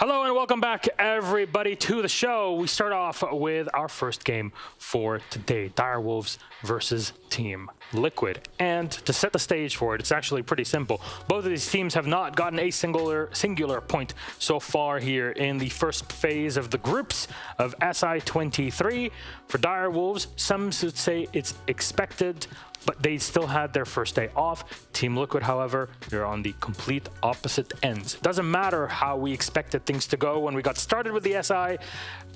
Hello and welcome back, everybody, to the show. We start off with our first game for today, Direwolves versus Team Liquid. And to set the stage for it, it's actually pretty simple. Both of these teams have not gotten a singular point so far here in the first phase of the groups of SI23. For Direwolves, some would say it's expected, but they still had their first day off. Team Liquid, however, they're on the complete opposite ends. It doesn't matter how we expected things to go when we got started with the SI.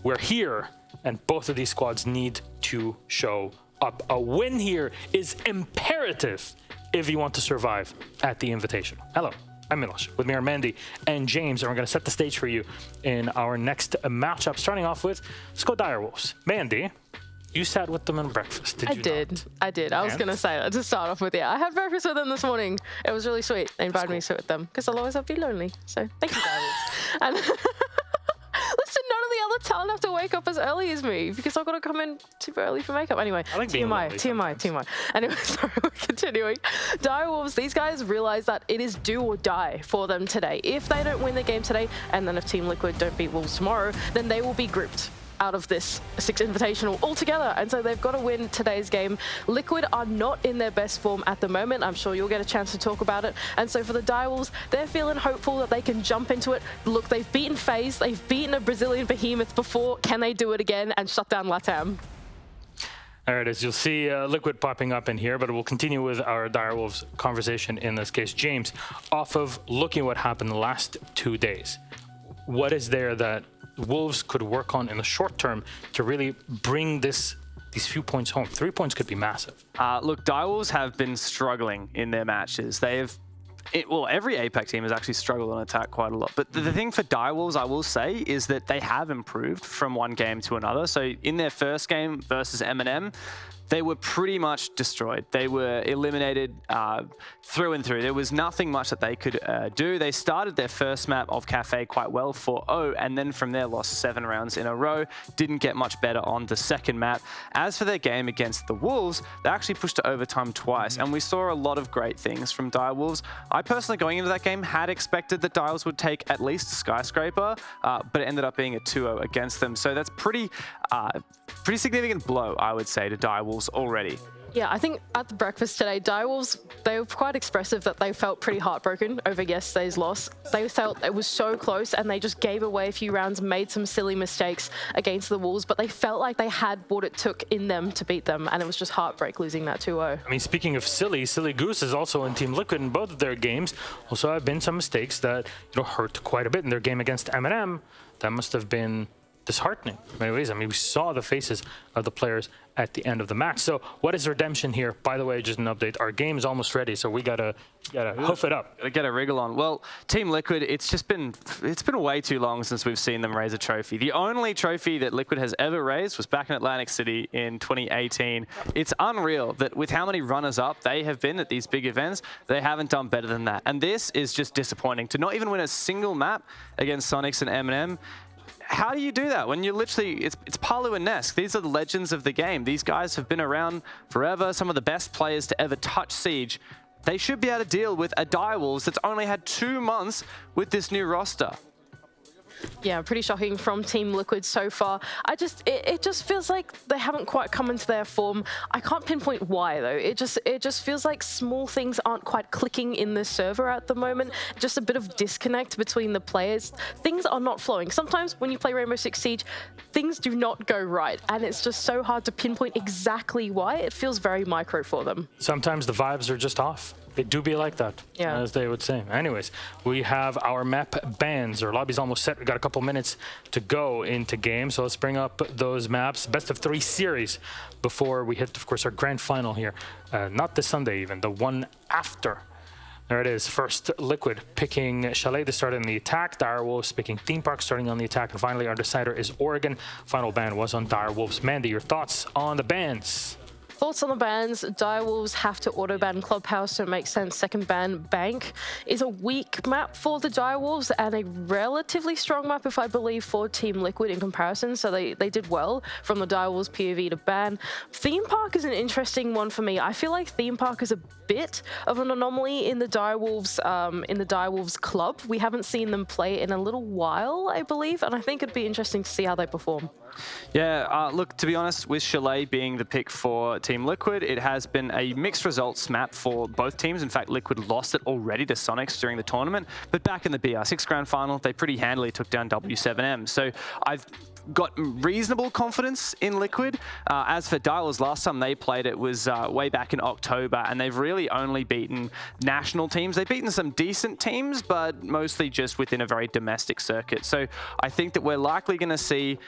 We're here, and both of these squads need to show up. A win here is imperative if you want to survive at the Invitational. Hello, I'm Milosh. With me are Mandy and James, and we're going to set the stage for you in our next matchup. Starting off with, let's go Direwolves. Mandy, you sat with them on breakfast, did you not? I did. I was going to say that to start off with, yeah. I had breakfast with them this morning. It was really sweet. They invited me to sit with them because otherwise I'd be lonely. So thank you, Direwolves. And listen, none of the other talent have to wake up as early as me because I've got to come in super early for makeup. Anyway, TMI. Anyway, sorry, we're continuing. Direwolves, these guys realize that it is do or die for them today. If they don't win the game today, and then if Team Liquid don't beat Wolves tomorrow, then they will be grouped out of this Six Invitational altogether, and so they've got to win today's game. Liquid are not in their best form at the moment. I'm sure you'll get a chance to talk about it. And so for the Direwolves, they're feeling hopeful that they can jump into it. Look, they've beaten FaZe, they've beaten a Brazilian behemoth before. Can they do it again and shut down LATAM? There it is. You'll see Liquid popping up in here, but we'll continue with our Direwolves conversation in this case. James, off of looking at what happened the last 2 days, what is there that Wolves could work on in the short term to really bring these few points home? 3 points could be massive. Look, Direwolves have been struggling in their matches. Well, every APAC team has actually struggled on attack quite a lot. But the thing for Direwolves, I will say, is that they have improved from one game to another. So in their first game versus M&M, they were pretty much destroyed. They were eliminated through and through. There was nothing much that they could do. They started their first map of Cafe quite well, 4-0, and then from there lost 7 rounds in a row. Didn't get much better on the second map. As for their game against the Wolves, they actually pushed to overtime twice, and we saw a lot of great things from Direwolves. I personally, going into that game, had expected that Direwolves would take at least Skyscraper, but it ended up being a 2-0 against them. So that's pretty significant blow, I would say, to Direwolves already. Yeah, I think at the breakfast today, Direwolves, they were quite expressive that they felt pretty heartbroken over yesterday's loss. They felt it was so close and they just gave away a few rounds, made some silly mistakes against the Wolves, but they felt like they had what it took in them to beat them, and it was just heartbreak losing that 2-0. I mean, speaking of Silly Goose is also in Team Liquid in both of their games. Also have been some mistakes that hurt quite a bit in their game against M&M. That must have been disheartening in many ways. I mean, we saw the faces of the players at the end of the match. So what is redemption here? By the way, just an update. Our game is almost ready, so we gotta hoof it up. Gotta get a wriggle on. Well, Team Liquid, it's been way too long since we've seen them raise a trophy. The only trophy that Liquid has ever raised was back in Atlantic City in 2018. It's unreal that with how many runners-up they have been at these big events, they haven't done better than that. And this is just disappointing. To not even win a single map against Sonics and M&M, how do you do that when you're literally, it's Palu and Nesk. These are the legends of the game. These guys have been around forever, some of the best players to ever touch Siege. They should be able to deal with a Direwolves that's only had 2 months with this new roster. Yeah, pretty shocking from Team Liquid so far. It just feels like they haven't quite come into their form. I can't pinpoint why though. It just feels like small things aren't quite clicking in the server at the moment. Just a bit of disconnect between the players. Things are not flowing. Sometimes when you play Rainbow Six Siege, things do not go right, and it's just so hard to pinpoint exactly why. It feels very micro for them. Sometimes the vibes are just off. It do be like that, yeah, as they would say. Anyways, we have our map bans. Our lobby's almost set. We got a couple minutes to go into game, so let's bring up those maps. Best of 3 series before we hit, of course, our grand final here. Not this Sunday even, the one after. There it is. First, Liquid picking Chalet to start in the attack. Direwolves picking Theme Park starting on the attack. And finally, our decider is Oregon. Final ban was on Direwolves. Mandy, your thoughts on the bans? Thoughts on the bans? Direwolves have to auto-ban Clubhouse, so it makes sense. Second ban, Bank, is a weak map for the Direwolves and a relatively strong map, if I believe, for Team Liquid in comparison. So they did well from the Direwolves POV to ban. Theme Park is an interesting one for me. I feel like Theme Park is a bit of an anomaly in the Direwolves club. We haven't seen them play in a little while, I believe, and I think it'd be interesting to see how they perform. Yeah, look, to be honest, with Chalet being the pick for Team Liquid, it has been a mixed results map for both teams. In fact, Liquid lost it already to Sonics during the tournament, but back in the BR6 Grand Final, they pretty handily took down W7M. So I've got reasonable confidence in Liquid. As for Direwolves, last time they played it was way back in October, and they've really only beaten national teams. They've beaten some decent teams, but mostly just within a very domestic circuit. So I think that we're likely going to see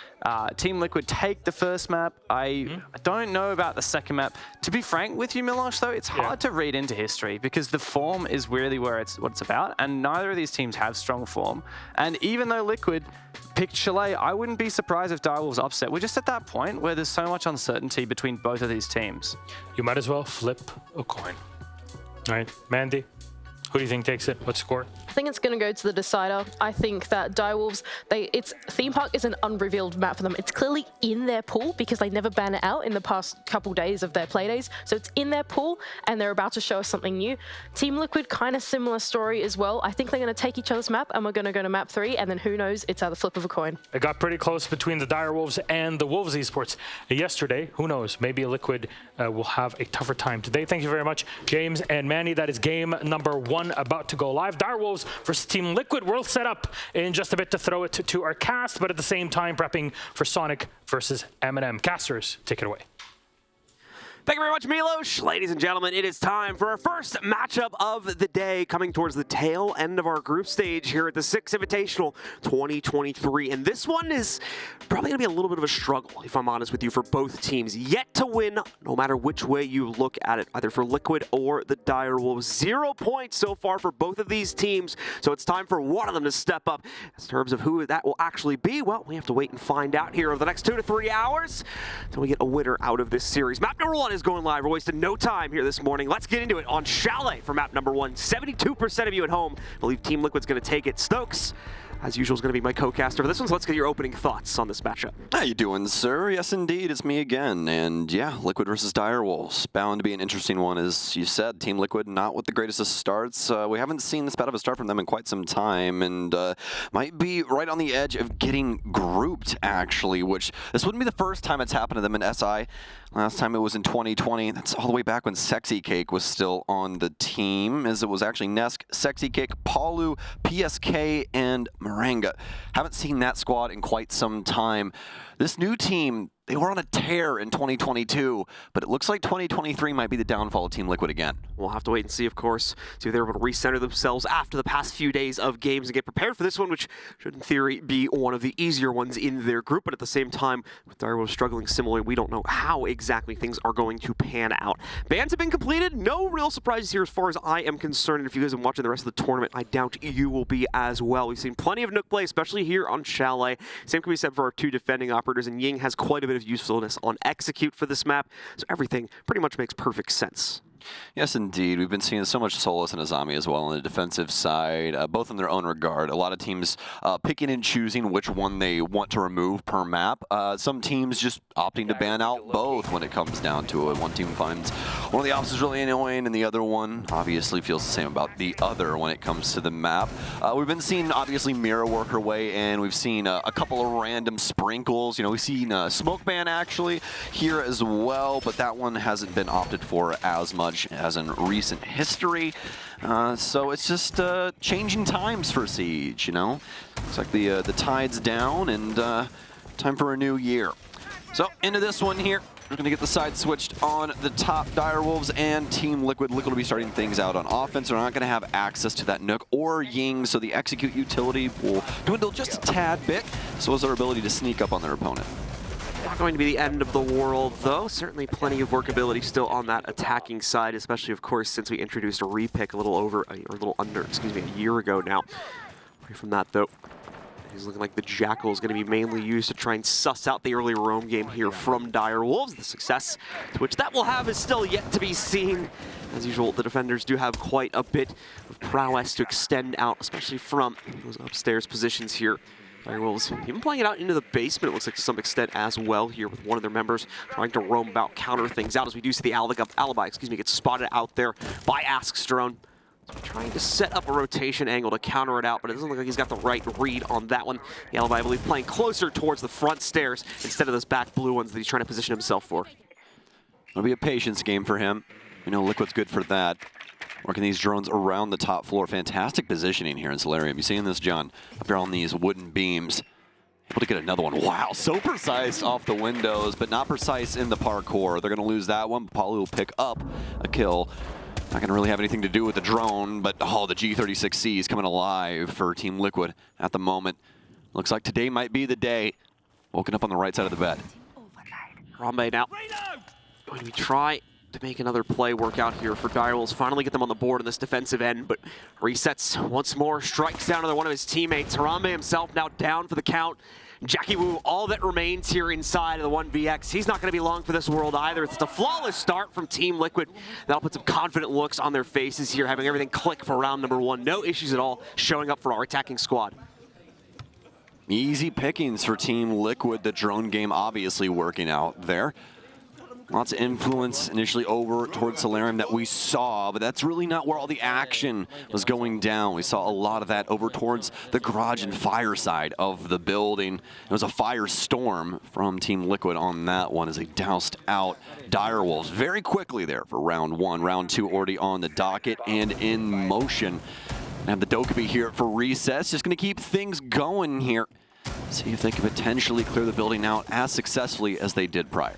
Team Liquid take the first map. I don't know about the second map. To be frank with you, Milosh, though, it's hard to read into history because the form is really what it's about, and neither of these teams have strong form. And even though Liquid picked Chalet, I wouldn't be surprised if Direwolves upset. We're just at that point where there's so much uncertainty between both of these teams. You might as well flip a coin. All right, Mandy, who do you think takes it? What score? I think it's going to go to the decider. I think that Direwolves, Theme Park is an unrevealed map for them. It's clearly in their pool because they never ban it out in the past couple days of their play days. So it's in their pool and they're about to show us something new. Team Liquid, kind of similar story as well. I think they're going to take each other's map and we're going to go to map 3, and then who knows, it's at the flip of a coin. It got pretty close between the Direwolves and the Wolves Esports yesterday. Who knows? Maybe Liquid will have a tougher time today. Thank you very much, James and Manny. That is game number 1 about to go live. Direwolves versus Team Liquid. We'll set up in just a bit to throw it to our cast, but at the same time prepping for Sonic versus Eminem. Casters, take it away. Thank you very much, Milosh. Ladies and gentlemen, it is time for our first matchup of the day, coming towards the tail end of our group stage here at the Six Invitational 2023. And this one is probably going to be a little bit of a struggle, if I'm honest with you, for both teams. Yet to win, no matter which way you look at it, either for Liquid or the Direwolves. 0 points so far for both of these teams, so it's time for one of them to step up. In terms of who that will actually be, well, we have to wait and find out here over the next 2 to 3 hours until we get a winner out of this series. Map number 1 is going live. We're wasting no time here this morning. Let's get into it on Chalet for map number 1. 72% of you at home believe Team Liquid's going to take it. Stokes, as usual, is going to be my co-caster for this one, so let's get your opening thoughts on this matchup. How you doing, sir? Yes, indeed, it's me again. And yeah, Liquid versus Direwolves. Bound to be an interesting one, as you said. Team Liquid, not with the greatest of starts. We haven't seen this bad of a start from them in quite some time, and might be right on the edge of getting grouped, actually, which this wouldn't be the first time it's happened to them in SI. Last time it was in 2020. That's all the way back when Sexy Cake was still on the team, as it was actually Nesk, Sexy Cake, Palu, PSK, and Maranga. Haven't seen that squad in quite some time. This new team, they were on a tear in 2022, but it looks like 2023 might be the downfall of Team Liquid again. We'll have to wait and see, of course, see if they're able to recenter themselves after the past few days of games and get prepared for this one, which should, in theory, be one of the easier ones in their group. But at the same time, with Direwolves struggling similarly, we don't know how exactly things are going to pan out. Bans have been completed. No real surprises here as far as I am concerned. And if you guys have been watching the rest of the tournament, I doubt you will be as well. We've seen plenty of Nook play, especially here on Chalet. Same can be said for our 2 defending operators, and Ying has quite a bit of usefulness on execute for this map, so everything pretty much makes perfect sense. Yes, indeed. We've been seeing so much Solus and Azami as well on the defensive side, both in their own regard. A lot of teams picking and choosing which one they want to remove per map. Some teams just opting to ban out both when it comes down to it. One team finds one of the options really annoying, and the other one obviously feels the same about the other when it comes to the map. We've been seeing, obviously, Mira work her way in. We've seen a couple of random sprinkles. You know, we've seen Smoke Ban, actually, here as well, but that one hasn't been opted for as much as in recent history. So it's just changing times for Siege, you know? Looks like the tide's down and time for a new year. So into this one here. We're going to get the side switched on the top. Direwolves and Team Liquid. Liquid will be starting things out on offense. They're not going to have access to that Nook or Ying, so the execute utility will dwindle just a tad bit. So is their ability to sneak up on their opponent. Not going to be the end of the world, though. Certainly plenty of workability still on that attacking side, especially, of course, since we introduced a repick a little under, a year ago now. Away from that, though, He's looking like the Jackal is going to be mainly used to try and suss out the early roam game here from Dire Wolves. The success to which that will have is still yet to be seen. As usual, the defenders do have quite a bit of prowess to extend out, especially from those upstairs positions here. Dire Wolves even playing it out into the basement, it looks like, to some extent as well here, with one of their members trying to roam about, counter things out, as we do see the alibi, gets spotted out there by Ask's drone. So trying to set up a rotation angle to counter it out, but it doesn't look like he's got the right read on that one. The alibi, I believe, playing closer towards the front stairs instead of those back blue ones that he's trying to position himself for. It'll be a patience game for him. We know Liquid's good for that. Working these drones around the top floor. Fantastic positioning here in Solarium. You seeing this, John? Up here on these wooden beams. Able to get another one. Wow, so precise off the windows, but not precise in the parkour. They're going to lose that one. Pauly will pick up a kill. Not going to really have anything to do with the drone, but oh, the G36C is coming alive for Team Liquid at the moment. Looks like today might be the day. Woken up on the right side of the bed. Harambe now going to try to make another play work out here for Dire Wolves. Finally get them on the board in this defensive end, but resets once more, strikes down another one of his teammates. Harambe himself now down for the count. Jackie Wu, all that remains here inside of the 1vx. He's not going to be long for this world either. It's a flawless start from Team Liquid. That'll put some confident looks on their faces here, having everything click for round number 1. No issues at all showing up for our attacking squad. Easy pickings for Team Liquid. The drone game obviously working out there. Lots of influence initially over towards Solarium that we saw, but that's really not where all the action was going down. We saw a lot of that over towards the garage and fire side of the building. It was a firestorm from Team Liquid on that one as they doused out Dire Wolves very quickly there for round 1. Round 2 already on the docket and in motion. And have the Dokkaebi here for recess. Just going to keep things going here. See if they can potentially clear the building out as successfully as they did prior.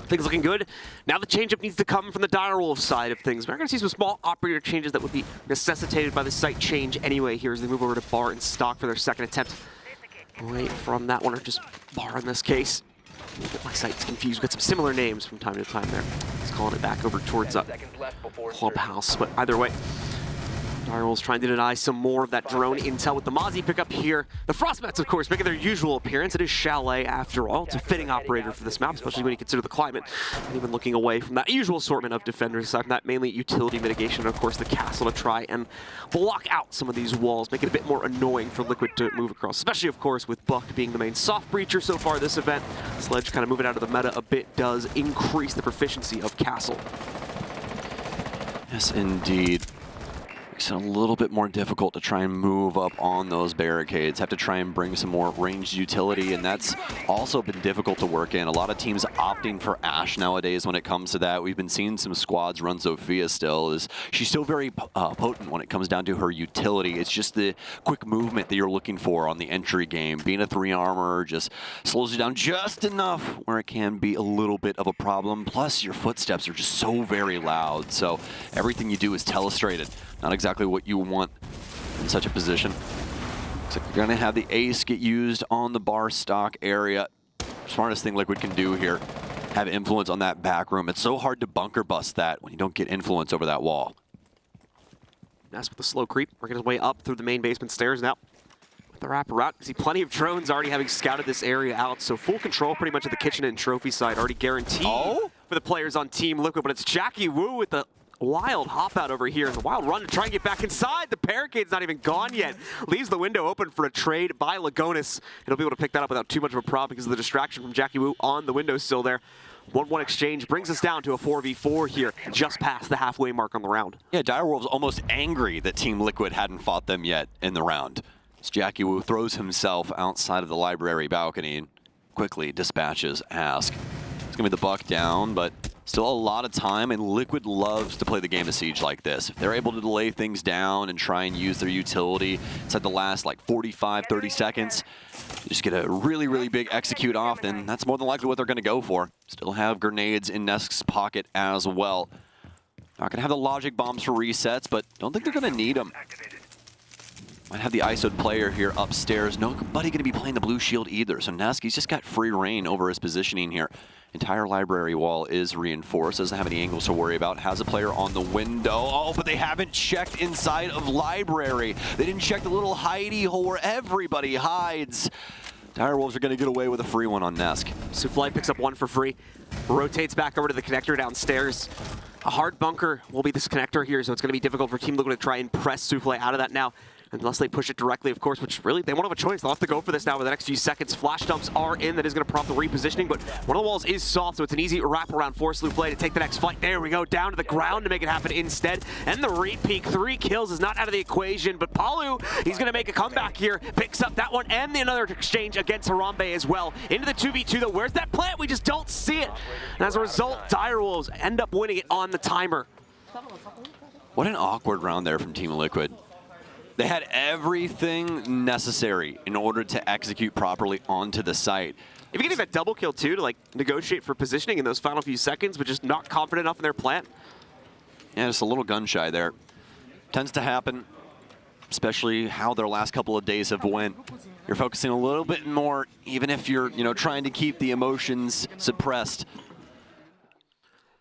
Things looking good. Now the changeup needs to come from the Dire Wolves side of things. We're going to see some small operator changes that would be necessitated by the site change anyway here as they move over to Bar and Stock for their second attempt. Away from that one, or just Bar in this case. My site's confused. We've got some similar names from time to time there. Let's call it back over towards Clubhouse, but either way. Dire Wolves trying to deny some more of that drone intel with the Mozzie pickup here. The Frostbats, of course, making their usual appearance. It is Chalet, after all. It's a fitting operator for this map, especially when you consider the climate. And even looking away from that usual assortment of defenders, aside from that mainly utility mitigation, and of course the castle to try and block out some of these walls, make it a bit more annoying for Liquid to move across, especially, of course, with Buck being the main soft breacher so far this event. Sledge kind of moving out of the meta a bit does increase the proficiency of Castle. Yes, indeed. Makes it a little bit more difficult to try and move up on those barricades. Have to try and bring some more ranged utility, and that's also been difficult to work in. A lot of teams opting for Ashe nowadays when it comes to that. We've been seeing some squads run Zofia still. She's still very potent when it comes down to her utility. It's just the quick movement that you're looking for on the entry game. Being a 3 armor just slows you down just enough where it can be a little bit of a problem. Plus, your footsteps are just so very loud, so everything you do is telestrated. Not exactly what you want in such a position. So you're going to have the ace get used on the Bar Stock area. Smartest thing Liquid can do here, have influence on that back room. It's so hard to bunker bust that when you don't get influence over that wall. That's with the slow creep, working his way up through the main basement stairs now. With the wraparound, you see plenty of drones already having scouted this area out, so full control pretty much of the kitchen and trophy side already guaranteed for the players on Team Liquid, but it's Jackie Wu with the wild hop out over here, and the wild run to try and get back inside. The barricade's not even gone yet. Leaves the window open for a trade by Lagonis. He'll be able to pick that up without too much of a problem because of the distraction from Jackie Wu on the windowsill there. 1-1 exchange brings us down to a 4v4 here, just past the halfway mark on the round. Yeah, Dire Wolves almost angry that Team Liquid hadn't fought them yet in the round. As Jackie Wu throws himself outside of the library balcony and quickly dispatches Ask. It's going to be the buck down, but still a lot of time, and Liquid loves to play the game of Siege like this. If they're able to delay things down and try and use their utility inside the last like 45, 30 seconds, you just get a really, really big execute off, then that's more than likely what they're going to go for. Still have grenades in Nesk's pocket as well. Not going to have the logic bombs for resets, but don't think they're going to need them. Might have the ISO'd player here upstairs. Nobody going to be playing the blue shield either. So Neski's just got free reign over his positioning here. Entire library wall is reinforced. Doesn't have any angles to worry about. Has a player on the window. Oh, but they haven't checked inside of library. They didn't check the little hidey hole where everybody hides. Direwolves are going to get away with a free one on Nesk. Souffle picks up one for free. Rotates back over to the connector downstairs. A hard bunker will be this connector here, so it's going to be difficult for Team Liquid to try and press Souffle out of that now. Unless they push it directly, of course, which really, they won't have a choice. They'll have to go for this now with the next few seconds. Flash dumps are in. That is going to prompt the repositioning, but one of the walls is soft, so it's an easy wraparound for Souffle to take the next fight. There we go, down to the ground to make it happen instead. And the repeat, 3 kills is not out of the equation, but Palu, he's going to make a comeback here. Picks up that one and another exchange against Harambe as well. Into the 2v2, though. Where's that plant? We just don't see it. And as a result, Direwolves end up winning it on the timer. What an awkward round there from Team Liquid. They had everything necessary in order to execute properly onto the site. If you can get that double kill too, to like negotiate for positioning in those final few seconds, but just not confident enough in their plant. Yeah, just a little gun shy there. Tends to happen, especially how their last couple of days have went. You're focusing a little bit more, even if you're, trying to keep the emotions suppressed.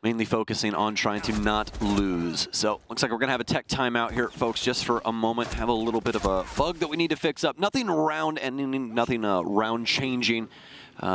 Mainly focusing on trying to not lose. So looks like we're gonna have a tech timeout here, folks, just for a moment. Have a little bit of a bug that we need to fix up. Nothing round ending, nothing round changing,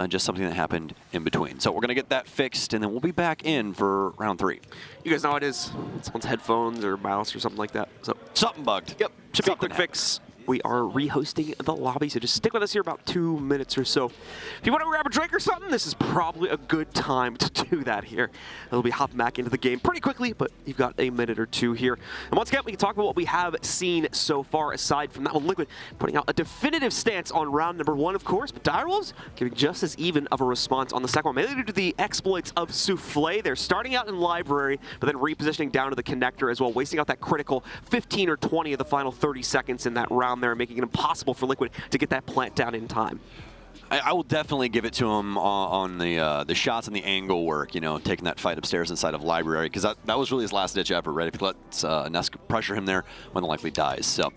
just something that happened in between. So we're gonna get that fixed, and then we'll be back in for round 3. You guys know how it is. Someone's headphones or mouse or something like that. So something bugged. Yep, should be a quick fix. We are rehosting the lobby, so just stick with us here about 2 minutes or so. If you want to grab a drink or something, this is probably a good time to do that here. We'll be hopping back into the game pretty quickly, but you've got a minute or 2 here. And once again, we can talk about what we have seen so far, aside from that one. Liquid putting out a definitive stance on round number 1, of course, but Direwolves giving just as even of a response on the second one, mainly due to the exploits of Souffle. They're starting out in library, but then repositioning down to the connector as well, wasting out that critical 15 or 20 of the final 30 seconds in that round there, making it impossible for Liquid to get that plant down in time. I will definitely give it to him on the shots and the angle work, taking that fight upstairs inside of library, because that was really his last ditch effort, right? If he lets Nesk pressure him there, more than likely dies. So,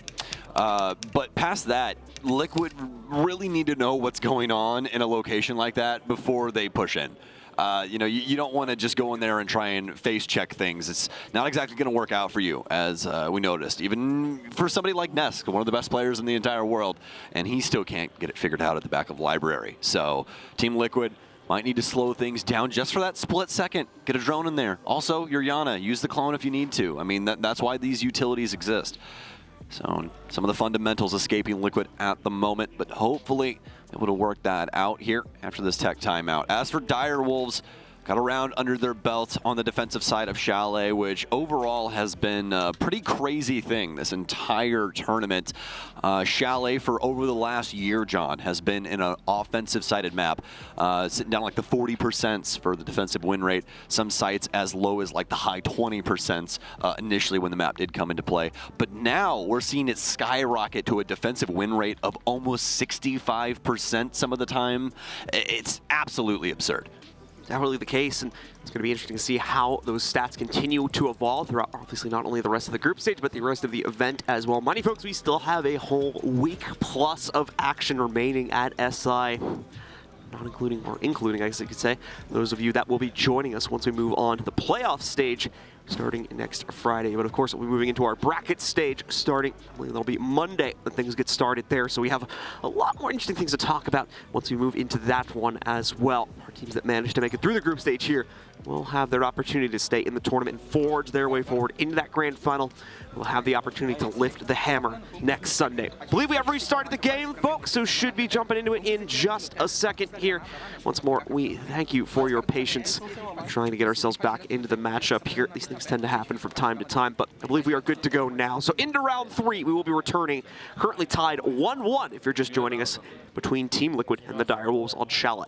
but past that, Liquid really need to know what's going on in a location like that before they push in. You don't want to just go in there and try and face check things. It's not exactly going to work out for you, as we noticed. Even for somebody like Nesk, one of the best players in the entire world, and he still can't get it figured out at the back of library. So Team Liquid might need to slow things down just for that split second. Get a drone in there. Also, your Yana, use the clone if you need to. I mean, that's why these utilities exist. So some of the fundamentals escaping Liquid at the moment, but hopefully able to work that out here after this tech timeout. As for Direwolves, got a round under their belt on the defensive side of Chalet, which overall has been a pretty crazy thing this entire tournament. Chalet, for over the last year, John, has been in an offensive-sided map, sitting down like the 40% for the defensive win rate. Some sites as low as like the high 20% initially when the map did come into play. But now we're seeing it skyrocket to a defensive win rate of almost 65% some of the time. It's absolutely absurd. Definitely the case, and it's going to be interesting to see how those stats continue to evolve throughout, obviously, not only the rest of the group stage, but the rest of the event as well. Money, folks, we still have a whole week plus of action remaining at SI. Not including, or including, I guess you could say, those of you that will be joining us once we move on to the playoff stage starting next Friday. But of course, we'll be moving into our bracket stage starting, that'll be Monday when things get started there. So we have a lot more interesting things to talk about once we move into that one as well. Our teams that manage to make it through the group stage here will have their opportunity to stay in the tournament and forge their way forward into that grand final. We'll have the opportunity to lift the hammer next Sunday. I believe we have restarted the game, folks, so should be jumping into it in just a second here. Once more, we thank you for your patience. We're trying to get ourselves back into the matchup here. These things tend to happen from time to time, but I believe we are good to go now. So into round 3, we will be returning, currently tied 1-1, if you're just joining us, between Team Liquid and the Direwolves on Chalet.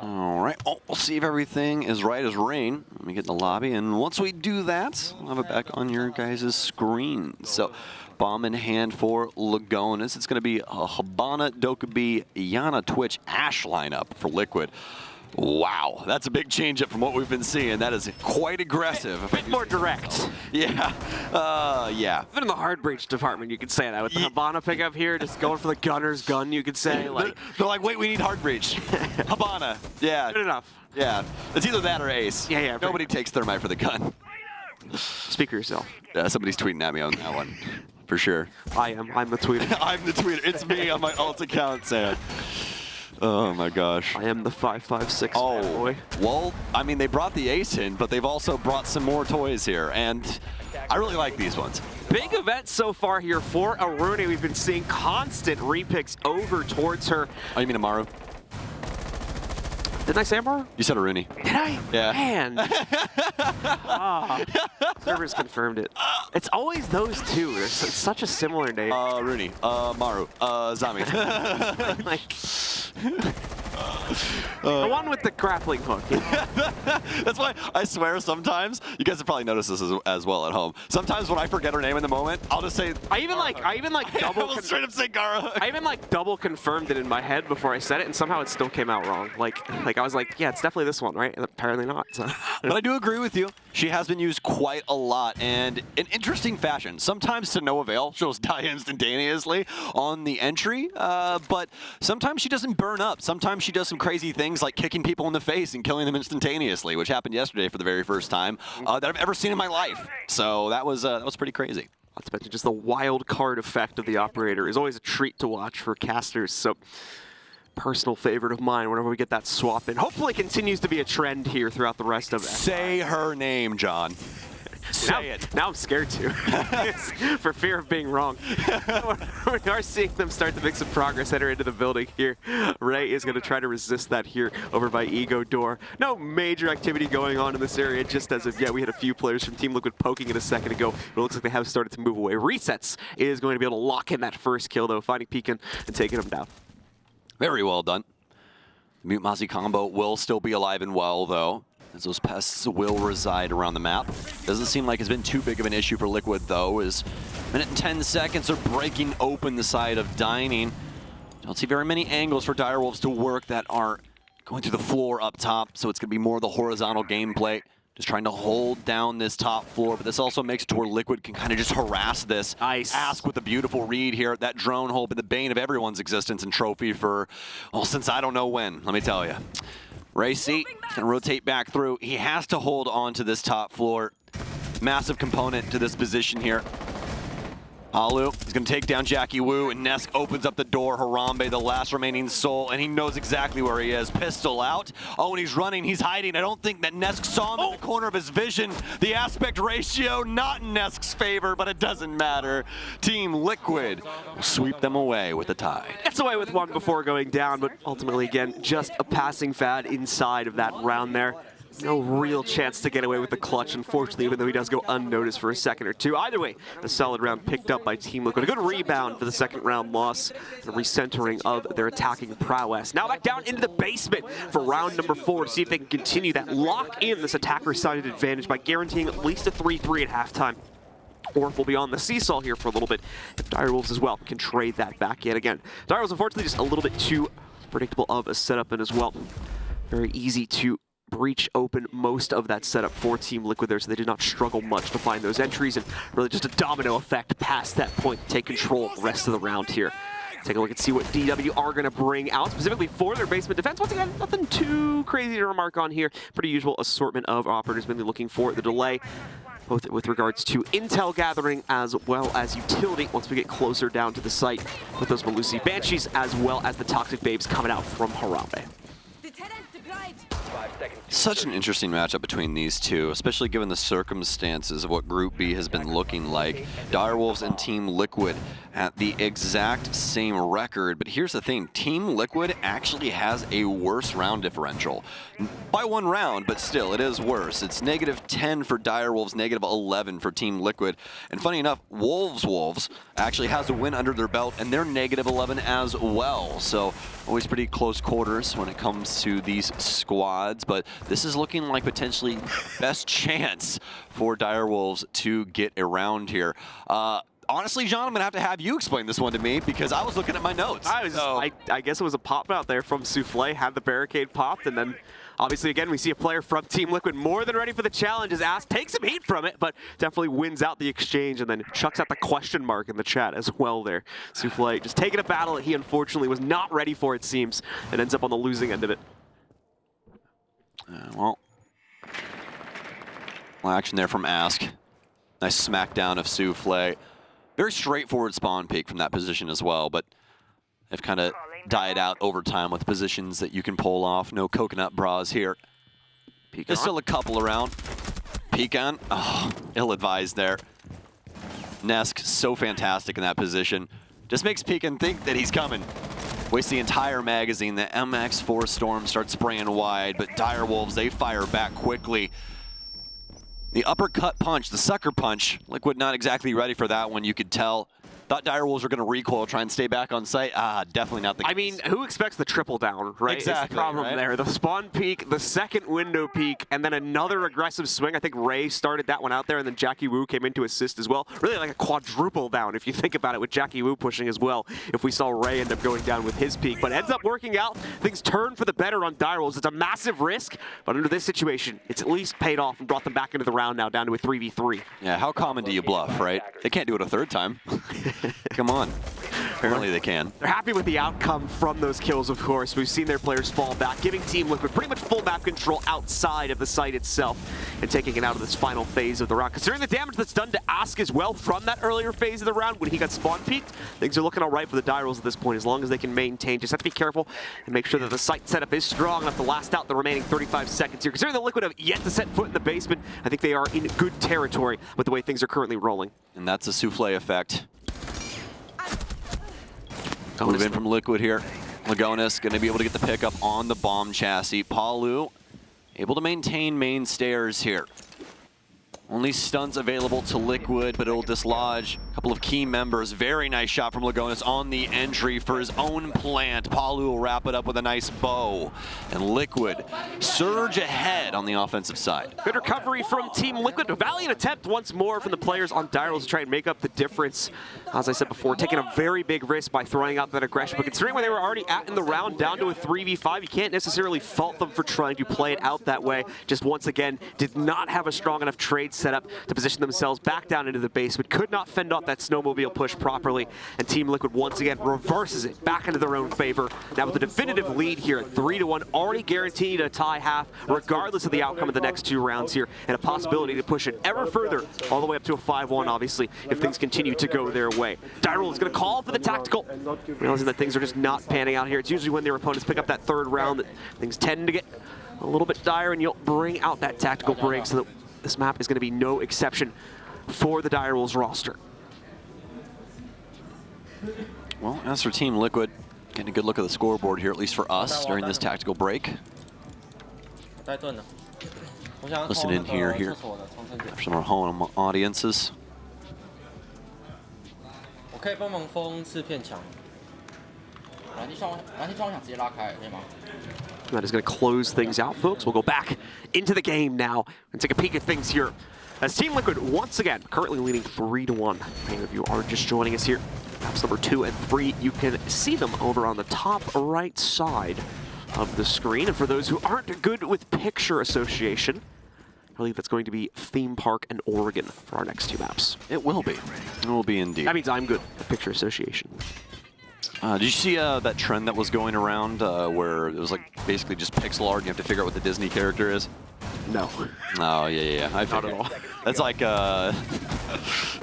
All right, we'll see if everything is right as rain. Let me get in the lobby, and once we do that, I'll have it back on your guys' screen. So, bomb in hand for Lagonis. It's going to be a Habana, Dokkaebi, Yana, Twitch, Ash lineup for Liquid. Wow, that's a big change up from what we've been seeing. That is quite aggressive. A bit more direct. Yeah, yeah. Even in the hard breach department, you could say that. With the Habana pickup here, just going for the gunner's gun, you could say. Like, they're like, wait, we need hard breach. Habana, yeah. Good enough. Yeah, it's either that or ace. Yeah. Nobody takes thermite for the gun. Speak for yourself. Yeah, somebody's tweeting at me on that one, for sure. I'm the tweeter. I'm the tweeter. It's me on my alt account, Sam. Oh my gosh. I am the 556 boy. Well, I mean, they brought the ace in, but they've also brought some more toys here, and I really like these ones. Big event so far here for Aruni. We've been seeing constant repicks over towards her. Oh, you mean Amaru? Didn't I say Amaru? You said Aruni. Did I? Yeah. Man. Servers confirmed it. It's always those two. It's such a similar name. Rooney, Maru, Zami. The one with the grappling hook. You know? That's why I swear sometimes, you guys have probably noticed this as well at home. Sometimes when I forget her name in the moment, I'll just say. I even like double. I will straight up say Gara. I even like double confirmed it in my head before I said it, and somehow it still came out wrong. Like I was like, yeah, it's definitely this one, right? And apparently not. So. But I do agree with you. She has been used quite a lot, and in interesting fashion. Sometimes to no avail. She'll just die instantaneously on the entry, but sometimes she doesn't burn up. Sometimes she does some crazy things like kicking people in the face and killing them instantaneously, which happened yesterday for the very first time that I've ever seen in my life. So that was pretty crazy. Not to mention just the wild card effect of the operator is always a treat to watch for casters. So personal favorite of mine whenever we get that swap in. Hopefully it continues to be a trend here throughout the rest of it. Say her name, John. Say it. Now I'm scared to, for fear of being wrong. We are seeing them start to make some progress, enter into the building here. Ray is going to try to resist that here over by Ego Door. No major activity going on in this area, just as of yet. We had a few players from Team Liquid poking it a second ago, but it looks like they have started to move away. Resets is going to be able to lock in that first kill, though, finding Pekin and taking him down. Very well done. Mute Mozzie combo will still be alive and well, though, as those pests will reside around the map. Doesn't seem like it's been too big of an issue for Liquid, though, as minute and 10 seconds are breaking open the side of Dining. Don't see very many angles for Direwolves to work that are going through the floor up top, so it's going to be more of the horizontal gameplay. Just trying to hold down this top floor, but this also makes it to where Liquid can kind of just harass this. Nice. Ask with a beautiful read here. That drone hole, been the bane of everyone's existence and trophy for, well, since I don't know when, let me tell you. Racy can rotate back through. He has to hold on to this top floor. Massive component to this position here. Alu is going to take down Jackie Wu, and Nesk opens up the door. Harambe, the last remaining soul, and he knows exactly where he is. Pistol out. Oh, and he's running. He's hiding. I don't think that Nesk saw him in the corner of his vision. The aspect ratio not in Nesk's favor, but it doesn't matter. Team Liquid will sweep them away with the tide. Gets away with one before going down, but ultimately, again, just a passing fad inside of that round there. No real chance to get away with the clutch, unfortunately, even though he does go unnoticed for a second or two. Either way, a solid round picked up by Team Liquid. A good rebound for the second round loss, and a recentering of their attacking prowess. Now back down into the basement for round number 4 to see if they can continue that lock in this attacker-sided advantage by guaranteeing at least a 3-3 at halftime. Orf will be on the seesaw here for a little bit. If Direwolves as well can trade that back yet again. Direwolves, unfortunately, just a little bit too predictable of a setup, and as well, very easy to breach open most of that setup for Team Liquid there, so they did not struggle much to find those entries, and really just a domino effect past that point to take control of the rest of the round here. Take a look and see what DW are going to bring out, specifically for their basement defense. Once again, nothing too crazy to remark on here. Pretty usual assortment of operators, mainly looking for the delay, both with regards to intel gathering as well as utility once we get closer down to the site with those Malusi Banshees, as well as the Toxic Babes coming out from Harambe. Such an interesting matchup between these two, especially given the circumstances of what Group B has been looking like. Direwolves and Team Liquid at the exact same record, but here's the thing, Team Liquid actually has a worse round differential. By one round, but still, it is worse. It's -10 for Direwolves, -11 for Team Liquid. And funny enough, Wolves actually has a win under their belt, and they're -11 as well. So always pretty close quarters when it comes to these squads, but this is looking like potentially best chance for Direwolves to get around here. honestly, John, I'm going to have you explain this one to me because I was looking at my notes. I guess it was a pop out there from Soufflé, had the barricade popped, and then obviously, again, we see a player from Team Liquid more than ready for the challenge as Ask takes some heat from it, but definitely wins out the exchange and then chucks out the question mark in the chat as well there. Soufflé just taking a battle that he unfortunately was not ready for, it seems, and ends up on the losing end of it. Well, action there from Ask. Nice smackdown of Soufflé. Very straightforward spawn peek from that position as well, but they've kind of died out over time with positions that you can pull off. No coconut bras here. There's still a couple around. Pecan, oh, ill-advised there. Nesk, so fantastic in that position. Just makes Pecan think that he's coming. Wastes the entire magazine. The MX4 Storm starts spraying wide, but Direwolves, they fire back quickly. The uppercut punch, the sucker punch, Liquid not exactly ready for that one, you could tell. Thought Direwolves were going to recoil, try and stay back on site. Definitely not the case. I mean, who expects the triple down, right? Exactly. It's the problem there. The spawn peek, the second window peek, and then another aggressive swing. I think Ray started that one out there, and then Jackie Wu came in to assist as well. Really like a quadruple down, if you think about it, with Jackie Wu pushing as well, if we saw Ray end up going down with his peek. But ends up working out. Things turn for the better on Direwolves. It's a massive risk, but under this situation, it's at least paid off and brought them back into the round now, down to a 3v3. Yeah, how common do you bluff, right? They can't do it a third time. Come on. Apparently they can. They're happy with the outcome from those kills, of course. We've seen their players fall back, giving Team Liquid pretty much full map control outside of the site itself and taking it out of this final phase of the round. Considering the damage that's done to Ask as well from that earlier phase of the round when he got spawn peeked, things are looking all right for the Direwolves at this point, as long as they can maintain. Just have to be careful and make sure that the site setup is strong enough to last out the remaining 35 seconds here. Considering the Liquid have yet to set foot in the basement, I think they are in good territory with the way things are currently rolling. And that's a Soufflé effect. Would have been from Liquid here. Lagonis going to be able to get the pickup on the bomb chassis. Palu able to maintain main stairs here. Only stunts available to Liquid, but it'll dislodge a couple of key members. Very nice shot from Lagonis on the entry for his own plant. Palu will wrap it up with a nice bow. And Liquid surge ahead on the offensive side. Good recovery from Team Liquid. A valiant attempt once more from the players on Direwolves to try and make up the difference. As I said before, taking a very big risk by throwing out that aggression. But considering where they were already at in the round, down to a 3v5, you can't necessarily fault them for trying to play it out that way. Just once again, did not have a strong enough trade set up to position themselves back down into the basement. Could not fend off that snowmobile push properly, and Team Liquid once again reverses it back into their own favor. Now with a definitive lead here at 3-1, already guaranteed a tie half, regardless of the outcome of the next two rounds here, and a possibility to push it ever further, all the way up to a 5-1, obviously, if things continue to go their way. Direwolves is going to call for the tactical, realizing that things are just not panning out here. It's usually when their opponents pick up that third round that things tend to get a little bit dire, and you'll bring out that tactical break, so that this map is going to be no exception for the Direwolves roster. Well, as for Team Liquid, getting a good look at the scoreboard here, at least for us, during this tactical break. Listen in here for some of our home audiences. That is going to close things out, folks. We'll go back into the game now and take a peek at things here. As Team Liquid, once again, currently leading 3-1. Many of you are just joining us here. Maps number 2 and 3, you can see them over on the top right side of the screen. And for those who aren't good with picture association, I believe that's going to be Theme Park and Oregon for our next two maps. It will be. It will be indeed. That means I'm good at picture association. Did you see that trend that was going around where it was like basically just pixel art and you have to figure out what the Disney character is? No. Oh, yeah. I Not at all. That's like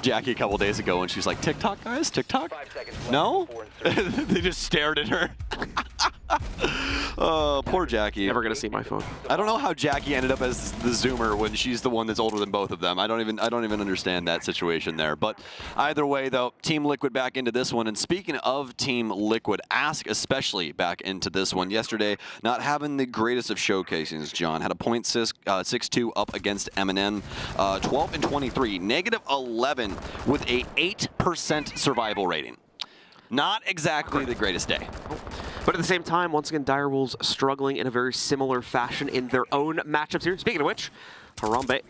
Jackie a couple days ago when she was like, TikTok, guys? TikTok? No? They just stared at her. Oh, poor Jackie. Never going to see my phone. I don't know how Jackie ended up as the Zoomer when she's the one that's older than both of them. I don't even understand that situation there. But either way, though, Team Liquid back into this one. And speaking of Team Liquid, Ask especially back into this one. Yesterday, not having the greatest of showcasings, John. Had a .6.2 up against Eminem. 12 and 23, -11 with a 8% survival rating. Not exactly the greatest day. But at the same time, once again, Direwolves struggling in a very similar fashion in their own matchups here. Speaking of which, Harambe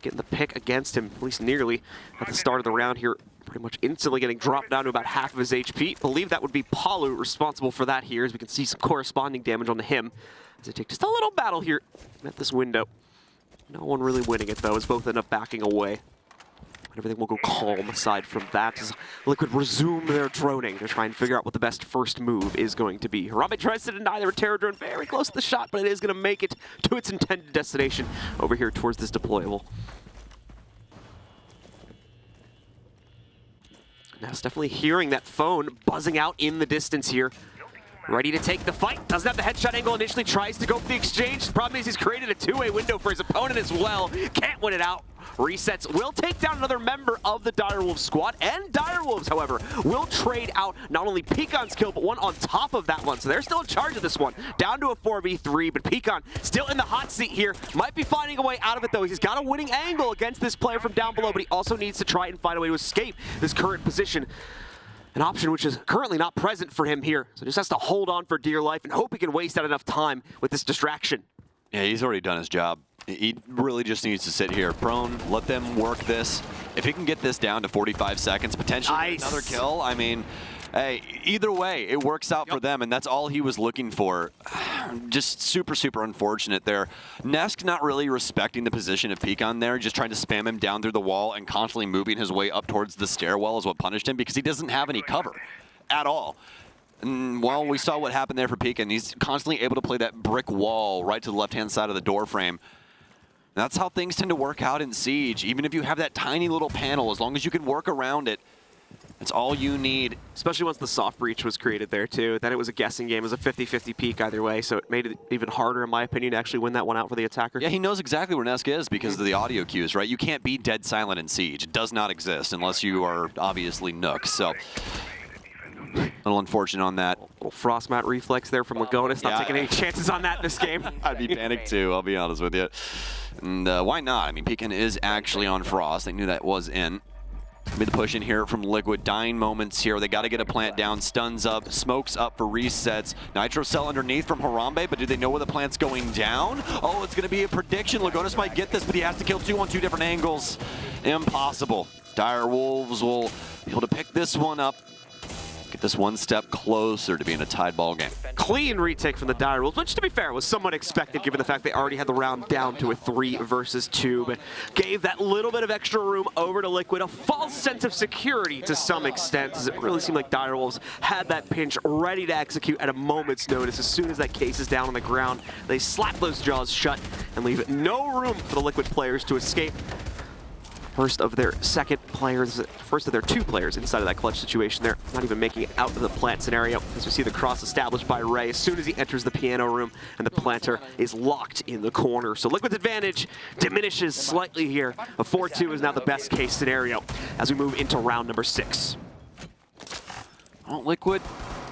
getting the pick against him, at least nearly, at the start of the round here. Pretty much instantly getting dropped down to about half of his HP. Believe that would be Palu responsible for that here, as we can see some corresponding damage on him. As they take just a little battle here at this window. No one really winning it, though, as both end up backing away. Everything will go calm aside from that as Liquid resume their droning to try and figure out what the best first move is going to be. Harambe tries to deny their Terror Drone very close to the shot, but it is going to make it to its intended destination over here towards this deployable. Now it's definitely hearing that phone buzzing out in the distance here. Ready to take the fight. Doesn't have the headshot angle initially. Tries to go for the exchange. The problem is he's created a two-way window for his opponent as well. Can't win it out. Resets. Will take down another member of the Direwolves squad. And Direwolves, however, will trade out not only Peacon's kill, but one on top of that one. So they're still in charge of this one. Down to a 4v3, but Peacon still in the hot seat here. Might be finding a way out of it, though. He's got a winning angle against this player from down below, but he also needs to try and find a way to escape this current position. An option which is currently not present for him here. So just has to hold on for dear life and hope he can waste out enough time with this distraction. Yeah, he's already done his job. He really just needs to sit here. Prone, let them work this. If he can get this down to 45 seconds, potentially another kill, I mean, hey, either way, it works out for them, and that's all he was looking for. Just super, super unfortunate there. Nesk not really respecting the position of Peacon there, just trying to spam him down through the wall and constantly moving his way up towards the stairwell is what punished him because he doesn't have any cover at all. And, well, we saw what happened there for Peacon. He's constantly able to play that brick wall right to the left-hand side of the door frame. That's how things tend to work out in Siege. Even if you have that tiny little panel, as long as you can work around it, that's all you need. Especially once the soft breach was created there, too. Then it was a guessing game. It was a 50-50 peak either way, so it made it even harder, in my opinion, to actually win that one out for the attacker. Yeah, he knows exactly where Nesk is because of the audio cues, right? You can't be dead silent in Siege. It does not exist unless you are obviously Nook, so a little unfortunate on that. Little Frostmat reflex there from Lagonis. Not taking any chances on that in this game. I'd be panicked too, I'll be honest with you. And why not? I mean, Peacon is actually on Frost. They knew that was in. Made the push in here from Liquid. Dying moments here. They got to get a plant down. Stuns up. Smokes up for resets. Nitro cell underneath from Harambe, but do they know where the plant's going down? Oh, it's going to be a prediction. Lagonis might get this, but he has to kill two on two different angles. Impossible. Direwolves will be able to pick this one up. Get this one step closer to being a tied ball game. Clean retake from the Direwolves, which to be fair was somewhat expected given the fact they already had the round down to a 3 versus 2, but gave that little bit of extra room over to Liquid, a false sense of security to some extent, as it really seemed like Direwolves had that pinch ready to execute at a moment's notice. As soon as that case is down on the ground, they slap those jaws shut and leave no room for the Liquid players to escape. First of their two players inside of that clutch situation there, not even making it out of the plant scenario. As we see the cross established by Ray as soon as he enters the piano room, and the planter is locked in the corner. So Liquid's advantage diminishes slightly here. A 4-2 is now the best case scenario as we move into round number 6. Well, Liquid,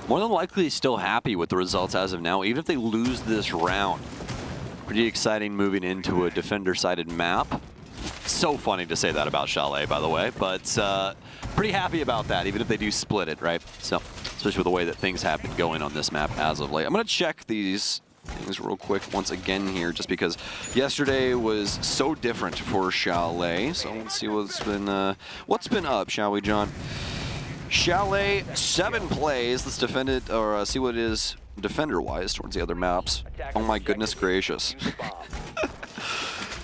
more than likely still happy with the results as of now, even if they lose this round. Pretty exciting moving into a defender-sided map. So funny to say that about Chalet, by the way, but pretty happy about that, even if they do split it, right? So, especially with the way that things have been going on this map as of late. I'm going to check these things real quick once again here, just because yesterday was so different for Chalet. So let's see what's been up, shall we, John? Chalet, 7 plays. Let's defend it, or see what it is defender-wise towards the other maps. Oh my goodness gracious.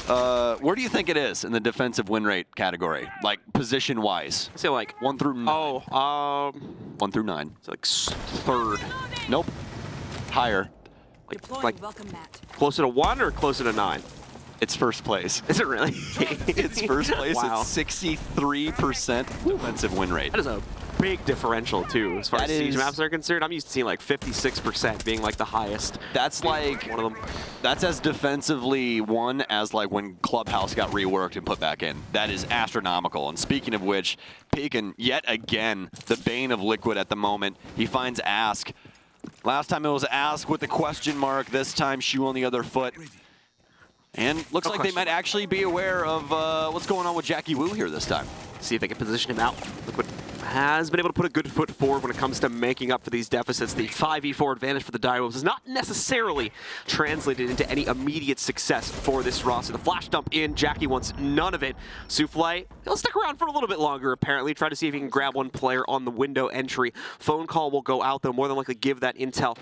Where do you think it is in the defensive win rate category? Like, position-wise? I'd say like 1 through 9. 1 through 9. It's like 3rd. Nope. Higher. Like closer to 1 or closer to 9? It's first place. Is it really? It's first place. Wow. It's 63% defensive win rate. That is a big differential, too, as far as Siege maps are concerned. I'm used to seeing like 56% being like the highest. That's like one of them. That's as defensively won as like when Clubhouse got reworked and put back in. That is astronomical. And speaking of which, Peacon, yet again, the bane of Liquid at the moment. He finds Ask. Last time it was Ask with the question mark. This time, Shoe on the other foot. And looks like they might actually be aware of what's going on with Jackie Wu here this time. See if they can position him out. Liquid has been able to put a good foot forward when it comes to making up for these deficits. The 5v4 advantage for the Direwolves is not necessarily translated into any immediate success for this roster. The flash dump in, Jackie wants none of it. Souffle, he'll stick around for a little bit longer apparently, try to see if he can grab one player on the window entry. Phone call will go out though, more than likely give that intel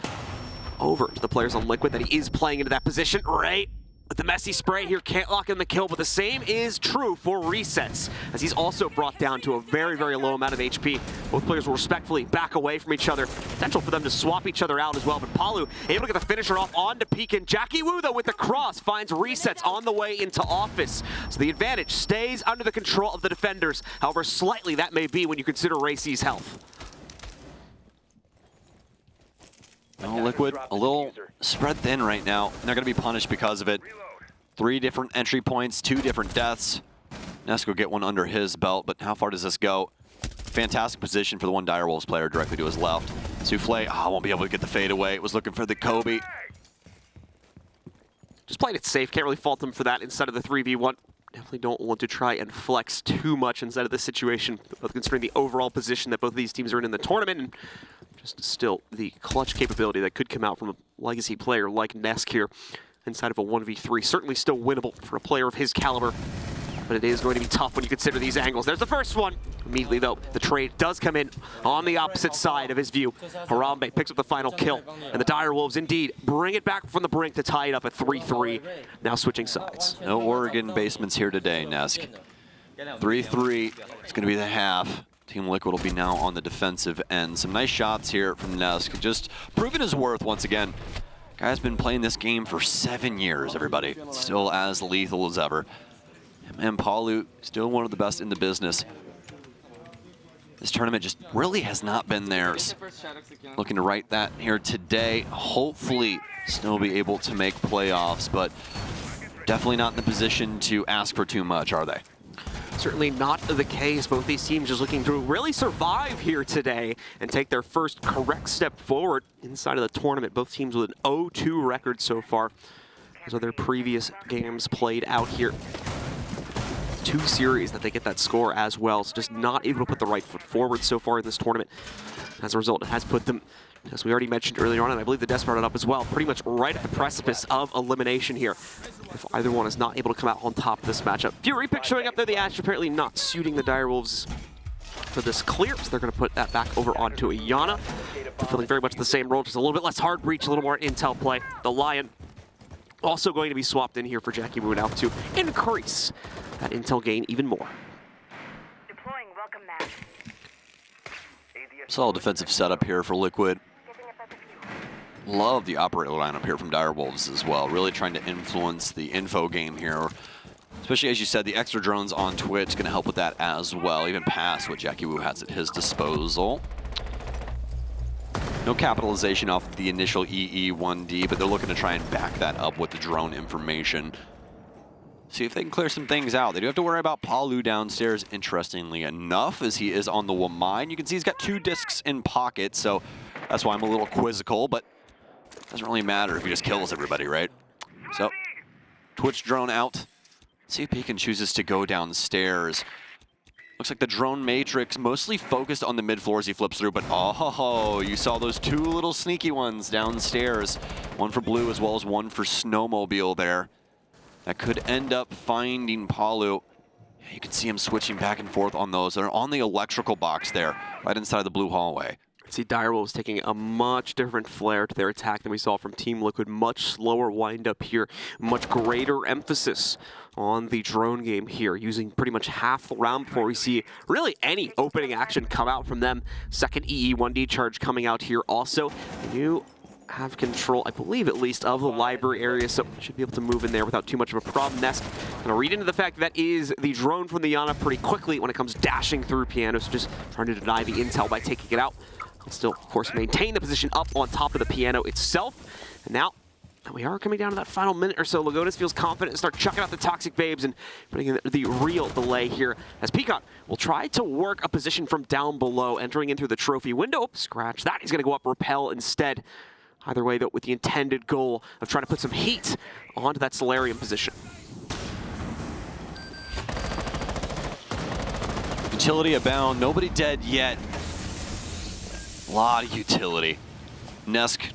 over to the players on Liquid that he is playing into that position, right? With the messy spray here, can't lock in the kill, but the same is true for Resets, as he's also brought down to a very, very low amount of HP. Both players will respectfully back away from each other. Potential for them to swap each other out as well, but Palu able to get the finisher off onto Pekin. Jackie Wu, though, with the cross, finds Resets on the way into office. So the advantage stays under the control of the defenders, however slightly that may be when you consider Racey's health. Oh, Liquid, a little spread thin right now. They're going to be punished because of it. 3 different entry points, 2 different deaths. Nesk will get one under his belt, but how far does this go? Fantastic position for the one Direwolves player directly to his left. Souffle, won't be able to get the fade away. Was looking for the Kobe. Just playing it safe, can't really fault them for that inside of the 3v1. Definitely don't want to try and flex too much inside of this situation, both considering the overall position that both of these teams are in the tournament, and just still the clutch capability that could come out from a legacy player like Nesk here inside of a 1v3. Certainly still winnable for a player of his caliber, but it is going to be tough when you consider these angles. There's the first one. Immediately, though, the trade does come in on the opposite side of his view. Harambe picks up the final kill, and the Direwolves indeed bring it back from the brink to tie it up at 3-3. Now switching sides. No Oregon basements here today, Nesk. 3-3, it's going to be the half. Team Liquid will be now on the defensive end. Some nice shots here from Nesk, just proving his worth once again. Guy's been playing this game for 7 years, everybody. Still as lethal as ever. And Palu, still one of the best in the business. This tournament just really has not been theirs. Looking to right that here today. Hopefully still be able to make playoffs, but definitely not in the position to ask for too much, are they? Certainly not the case. Both these teams just looking to really survive here today and take their first correct step forward inside of the tournament. Both teams with an 0-2 record so far. Those are their previous games played out here. 2 series that they get that score as well, so just not able to put the right foot forward so far in this tournament. As a result, it has put them, as we already mentioned earlier on, and I believe the Death brought it up as well, pretty much right at the precipice of elimination here, if either one is not able to come out on top of this matchup. Fury pick showing up there, the Ash apparently not suiting the Direwolves for this clear, so they're going to put that back over onto Iana. Fulfilling very much the same role, just a little bit less hard reach, a little more intel play. The Lion also going to be swapped in here for Jackie Wu now to increase that intel gain even more. Deploying welcome mat. Solid defensive setup here for Liquid. Love the operator lineup here from Direwolves as well. Really trying to influence the info game here. Especially, as you said, the extra drones on Twitch going to help with that as well, even past what Jackie Wu has at his disposal. No capitalization off of the initial EE1D, but they're looking to try and back that up with the drone information. See if they can clear some things out. They do have to worry about Palu downstairs, interestingly enough, as he is on the Wamine. You can see he's got 2 discs in pocket, so that's why I'm a little quizzical, but it doesn't really matter if he just kills everybody, right? So, Twitch drone out. See if Pekin chooses to go downstairs. Looks like the drone matrix mostly focused on the mid floor as he flips through, but oh, you saw those 2 little sneaky ones downstairs. One for Blue as well as one for Snowmobile there. That could end up finding Palu. Yeah, you can see him switching back and forth on those. They're on the electrical box there, right inside the blue hallway. See, Direwolves taking a much different flair to their attack than we saw from Team Liquid. Much slower wind-up here. Much greater emphasis on the drone game here, using pretty much half the round before we see really any opening action come out from them. Second EE1D charge coming out here also. You have control, I believe at least, of the library area, so should be able to move in there without too much of a problem. Nesk gonna read into the fact that is the drone from the Yana pretty quickly when it comes dashing through Piano, so just trying to deny the intel by taking it out. He'll still, of course, maintain the position up on top of the Piano itself. And now we are coming down to that final minute or so. Lagonis feels confident and start chucking out the Toxic Babes and putting in the real delay here as Peacock will try to work a position from down below, entering in through the trophy window. Scratch that. He's going to go up Repel instead. Either way, though, with the intended goal of trying to put some heat onto that Solarium position. Utility abound, nobody dead yet. A lot of utility. Nesk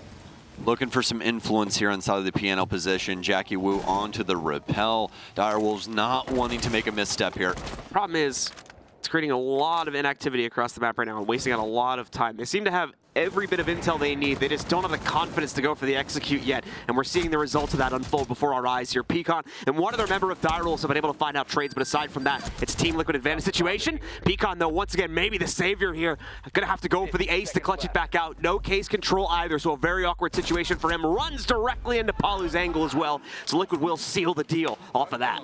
looking for some influence here inside of the piano position. Jackie Wu onto the repel. Direwolves not wanting to make a misstep here. Problem is, it's creating a lot of inactivity across the map right now and wasting out a lot of time. They seem to have every bit of intel they need. They just don't have the confidence to go for the execute yet, and we're seeing the results of that unfold before our eyes here. Pecan and one other member of Direwolves have been able to find out trades, but aside from that, it's Team Liquid advantage situation. Pecan, though, once again, maybe the savior here. Gonna have to go for the ace to clutch it back out. No case control either, so a very awkward situation for him. Runs directly into Palu's angle as well, so Liquid will seal the deal off of that.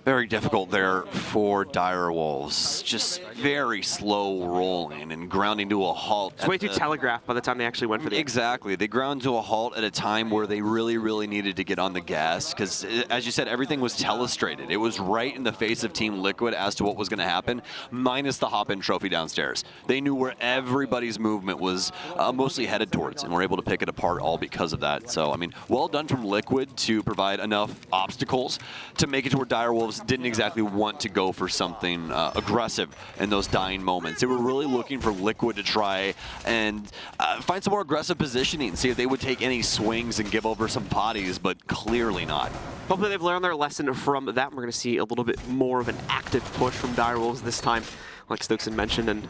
Very difficult there for Direwolves. Just very slow rolling and grounding to a halt. It's way too telegraphed by the time they actually went for the... Exactly. They ground to a halt at a time where they really needed to get on the gas because, as you said, everything was telestrated. It was right in the face of Team Liquid as to what was going to happen, minus the hop-in trophy downstairs. They knew where everybody's movement was mostly headed towards, and were able to pick it apart all because of that. So, I mean, well done from Liquid to provide enough obstacles to make it to where Direwolves didn't exactly want to go for something aggressive in those dying moments. They were really looking for Liquid to try and find some more aggressive positioning, see if they would take any swings and give over some potties, but clearly not. Hopefully they've learned their lesson from that. We're going to see a little bit more of an active push from Direwolves this time, like Stokeson mentioned, and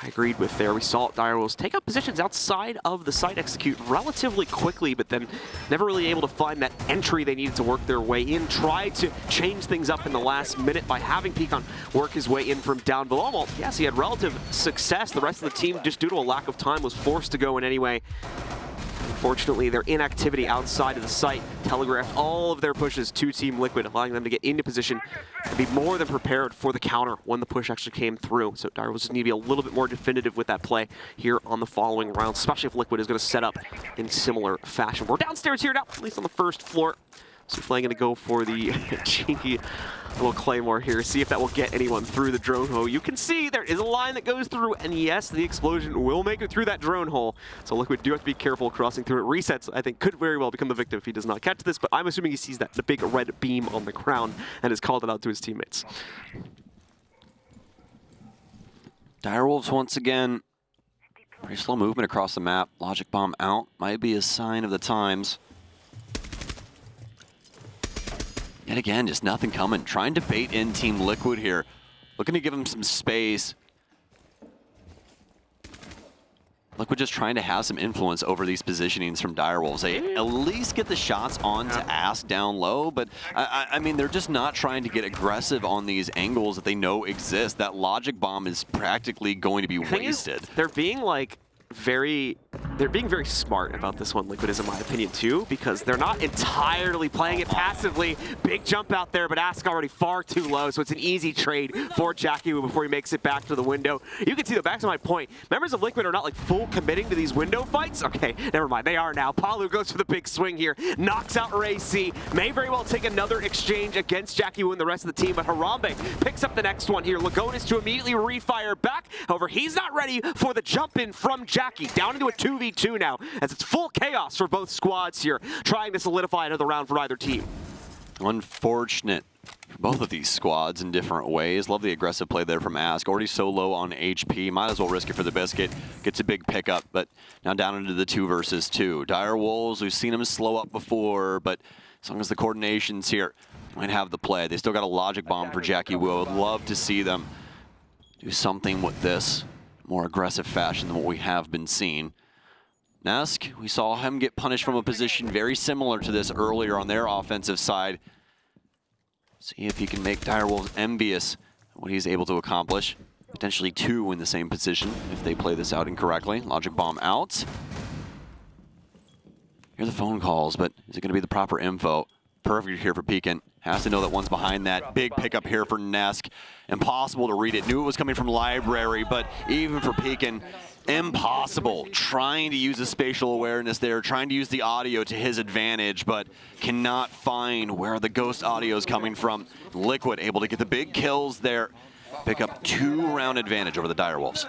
I agreed with there. We saw Direwolves take up positions outside of the site, execute relatively quickly, but then never really able to find that entry they needed to work their way in. Tried to change things up in the last minute by having Pecan work his way in from down below. Well, yes, he had relative success. The rest of the team, just due to a lack of time, was forced to go in anyway. Unfortunately, their inactivity outside of the site telegraphed all of their pushes to Team Liquid, allowing them to get into position and be more than prepared for the counter when the push actually came through. So Direwolves just need to be a little bit more definitive with that play here on the following rounds, especially if Liquid is going to set up in similar fashion. We're downstairs here now, at least on the first floor. So Flay going to go for the cheeky little claymore here, see if that will get anyone through the drone hole. You can see there is a line that goes through, and yes, the explosion will make it through that drone hole. So Liquid do have to be careful crossing through it. Resets, I think, could very well become the victim if he does not catch this, but I'm assuming he sees that, the big red beam on the ground, and has called it out to his teammates. Direwolves once again, pretty slow movement across the map. Logic bomb out, might be a sign of the times. Yet again, just nothing coming. Trying to bait in Team Liquid here. Looking to give him some space. Liquid just trying to have some influence over these positionings from Direwolves. They at least get the shots on to Ask down low, but I mean, they're just not trying to get aggressive on these angles that they know exist. That logic bomb is practically going to be wasted. They're being like they're being very smart about this one, Liquid is, in my opinion, too, because they're not entirely playing it passively. Big jump out there, but Ask already far too low, so it's an easy trade for Jackie before he makes it back to the window. You can see, though, back to my point, members of Liquid are not like full committing to these window fights. Okay, never mind, they are now. Palu goes for the big swing here, knocks out Ray C. May very well take another exchange against Jackie and the rest of the team, but Harambe picks up the next one here. Lagonis to immediately refire back. However, he's not ready for the jump in from Jackie. Down into a 2v2 now, as it's full chaos for both squads here, trying to solidify another round for either team. Unfortunate for both of these squads in different ways. Love the aggressive play there from Ask. Already so low on HP, might as well risk it for the biscuit. Gets a big pickup, but now down into the 2 versus 2. Direwolves, we've seen them slow up before, but as long as the coordination's here, might have the play. They still got a logic bomb for Jackie Wu. I would love to see them do something with this. More aggressive fashion than what we have been seeing. Nesk, we saw him get punished from a position very similar to this earlier on their offensive side. See if he can make Direwolves envious of what he's able to accomplish. Potentially 2 in the same position if they play this out incorrectly. Logic bomb out. Hear the phone calls, but is it going to be the proper info? Perfect here for Pecan. Has to know that one's behind that. Big pickup here for Nesk. Impossible to read it. Knew it was coming from Library, but even for Pecan, impossible. Trying to use the spatial awareness there, trying to use the audio to his advantage, but cannot find where the ghost audio is coming from. Liquid able to get the big kills there. Pick up 2-round advantage over the Direwolves.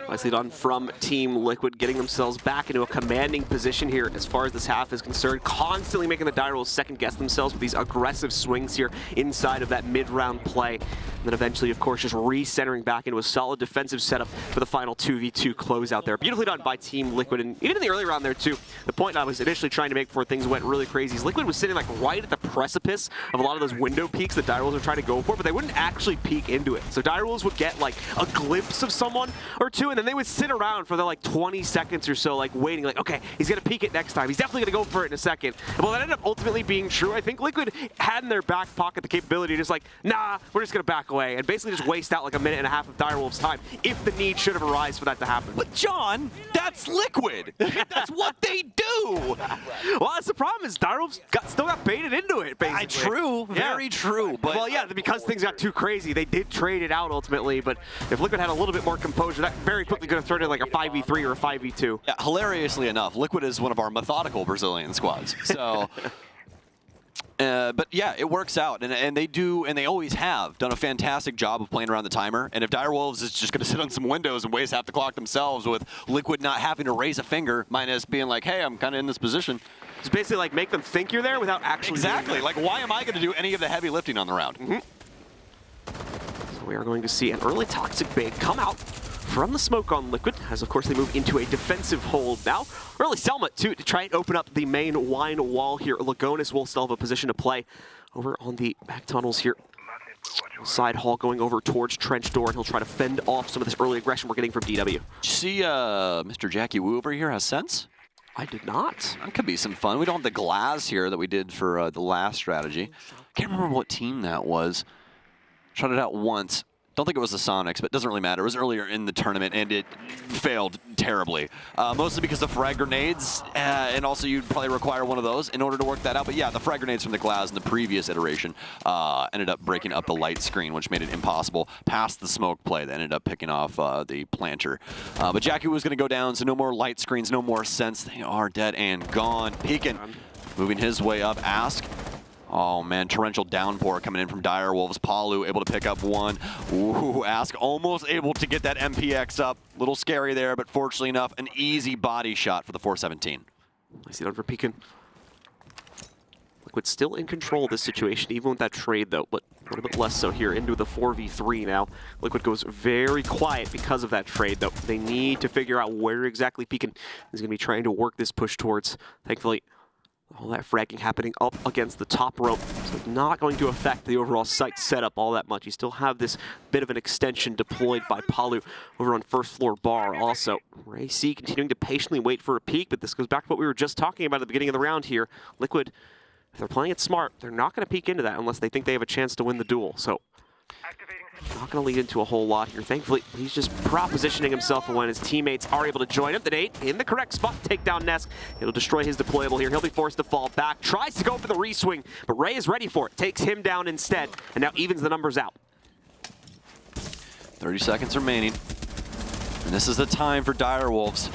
Nicely done from Team Liquid, getting themselves back into a commanding position here as far as this half is concerned, constantly making the Direwolves second-guess themselves with these aggressive swings here inside of that mid-round play. And then eventually, of course, just recentering back into a solid defensive setup for the final 2v2 closeout there. Beautifully done by Team Liquid, and even in the early round there, too. The point I was initially trying to make before things went really crazy is Liquid was sitting like right at the precipice of a lot of those window peaks that Direwolves were trying to go for, but they wouldn't actually peek into it. So Direwolves would get like a glimpse of someone or two, and then they would sit around for the like 20 seconds or so, like waiting, like, okay, he's gonna peek it next time. He's definitely gonna go for it in a second. And well, that ended up ultimately being true. I think Liquid had in their back pocket the capability to just like, nah, we're just gonna back away, and basically just waste out like a minute and a half of Direwolves' time if the need should have arisen for that to happen. But John, that's Liquid. That's what they do. Well, that's the problem is Direwolves still got baited into it, basically. True, very true. But well, yeah, because things got too crazy, they did trade it out ultimately, but if Liquid had a little bit more composure, that very quickly could have turned into like a 5v3 or a 5v2. yeah, hilariously enough, Liquid is one of our methodical Brazilian squads. So, but yeah, it works out, and they do, and they always have done a fantastic job of playing around the timer. And if Direwolves is just going to sit on some windows and waste half the clock themselves, with Liquid not having to raise a finger, minus being like, hey, I'm kind of in this position. It's basically like make them think you're there without actually Exactly. Like, why am I going to do any of the heavy lifting on the round? So we are going to see an early toxic bait come out from the smoke on Liquid, as of course they move into a defensive hold now. Early Selma too, to try and open up the main wine wall here. Lagonis will still have a position to play over on the back tunnels here. Side hall going over towards Trench Door, and he'll try to fend off some of this early aggression we're getting from DW. Did you see Mr. Jackie Wu over here has sense? I did not. That could be some fun. We don't have the glass here that we did for the last strategy. Can't remember what team that was. Tried it out once. Don't think it was the Sonics, but it doesn't really matter. It was earlier in the tournament, and it failed terribly. Mostly because of frag grenades, and also you'd probably require one of those in order to work that out. But yeah, the frag grenades from the glass in the previous iteration ended up breaking up the light screen, which made it impossible past the smoke play that ended up picking off the planter. But Jackie was going to go down, so no more light screens, no more sense. They are dead and gone. Peeking, moving his way up. Ask. Oh man, torrential downpour coming in from Direwolves. Palu able to pick up one. Ooh, Ask almost able to get that MPX up. Little scary there, but fortunately enough, an easy body shot for the 417. Nicely done for Pekin. Liquid still in control of this situation, even with that trade though, but a little bit less so here into the 4v3 now. Liquid goes very quiet because of that trade though. They need to figure out where exactly Pekin is going to be trying to work this push towards. Thankfully, all that fragging happening up against the top rope, so it's not going to affect the overall site setup all that much. You still have this bit of an extension deployed by Palu over on first floor bar also. Ray C continuing to patiently wait for a peek, but this goes back to what we were just talking about at the beginning of the round here. Liquid, if they're playing it smart, they're not going to peek into that unless they think they have a chance to win the duel. So not going to lead into a whole lot here. Thankfully, he's just propositioning himself when his teammates are able to join him. The Nate in the correct spot, take down Nesk. It'll destroy his deployable here. He'll be forced to fall back. Tries to go for the reswing, but Ray is ready for it. Takes him down instead, and now evens the numbers out. 30 seconds remaining. And this is the time for Direwolves.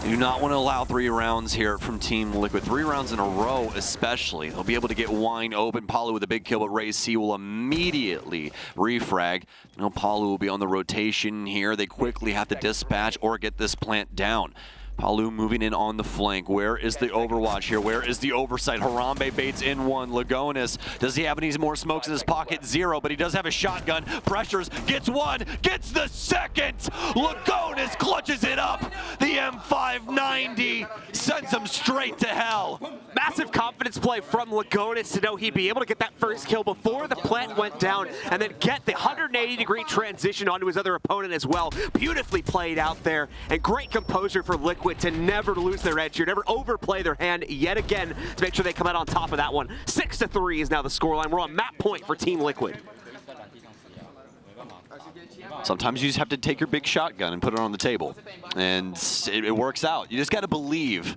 You do not want to allow 3 rounds here from Team Liquid. 3 rounds in a row, especially. They'll be able to get wine open. Palu with a big kill, but Ray C will immediately refrag. Now Palu will be on the rotation here. They quickly have to dispatch or get this plant down. Palu moving in on the flank. Where is the overwatch here? Where is the oversight? Harambe baits in one. Lagonis, does he have any more smokes in his pocket? 0, but he does have a shotgun. Pressures, gets one, gets the second. Lagonis clutches it up. The M590 sends him straight to hell. Massive confidence play from Lagonis to know he'd be able to get that first kill before the plant went down and then get the 180-degree transition onto his other opponent as well. Beautifully played out there, and great composure for Liquid to never lose their edge here, never overplay their hand yet again to make sure they come out on top of that one. 6-3 is now the scoreline. We're on map point for Team Liquid. Sometimes you just have to take your big shotgun and put it on the table, and it works out. You just got to believe.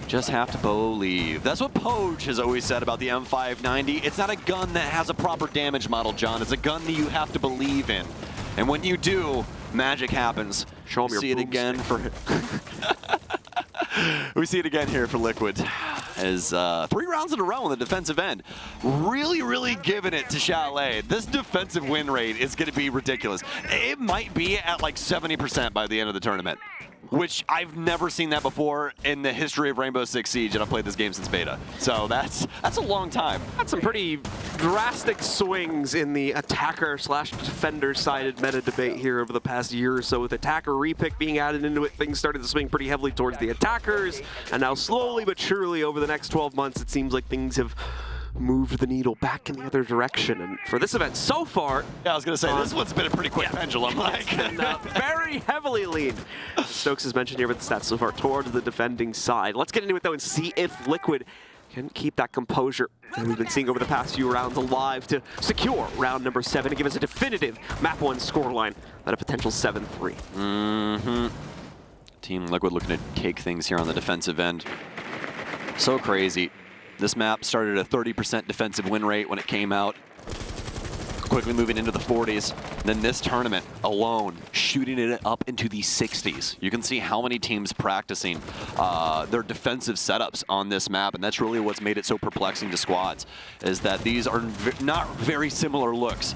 Just have to believe. That's what Poge has always said about the M590. It's not a gun that has a proper damage model, John. It's a gun that you have to believe in. And when you do, magic happens. Show 'em your see it again for We see it again here for Liquid. as 3 rounds in a row on the defensive end. Really giving it to Chalet. This defensive win rate is going to be ridiculous. It might be at like 70% by the end of the tournament, which I've never seen that before in the history of Rainbow Six Siege, and I've played this game since beta. So that's a long time. That's some pretty drastic swings in the attacker/defender-sided meta debate here over the past year or so, with attacker repick being added into it. Things started to swing pretty heavily towards the attackers, and now slowly but surely over the next 12 months, it seems like things have moved the needle back in the other direction. And for this event so far, yeah, I was gonna say this one's been a pretty quick pendulum. And, very heavily leaned. Stokes has mentioned here with the stats so far towards the defending side. Let's get into it though and see if Liquid can keep that composure that we've been seeing over the past few rounds alive to secure round number 7 and give us a definitive map 1 scoreline at a potential 7-3. Team Liquid looking to cake things here on the defensive end. So crazy. This map started at a 30% defensive win rate when it came out, quickly moving into the 40s. Then this tournament alone, shooting it up into the 60s. You can see how many teams practicing their defensive setups on this map, and that's really what's made it so perplexing to squads, is that these are not very similar looks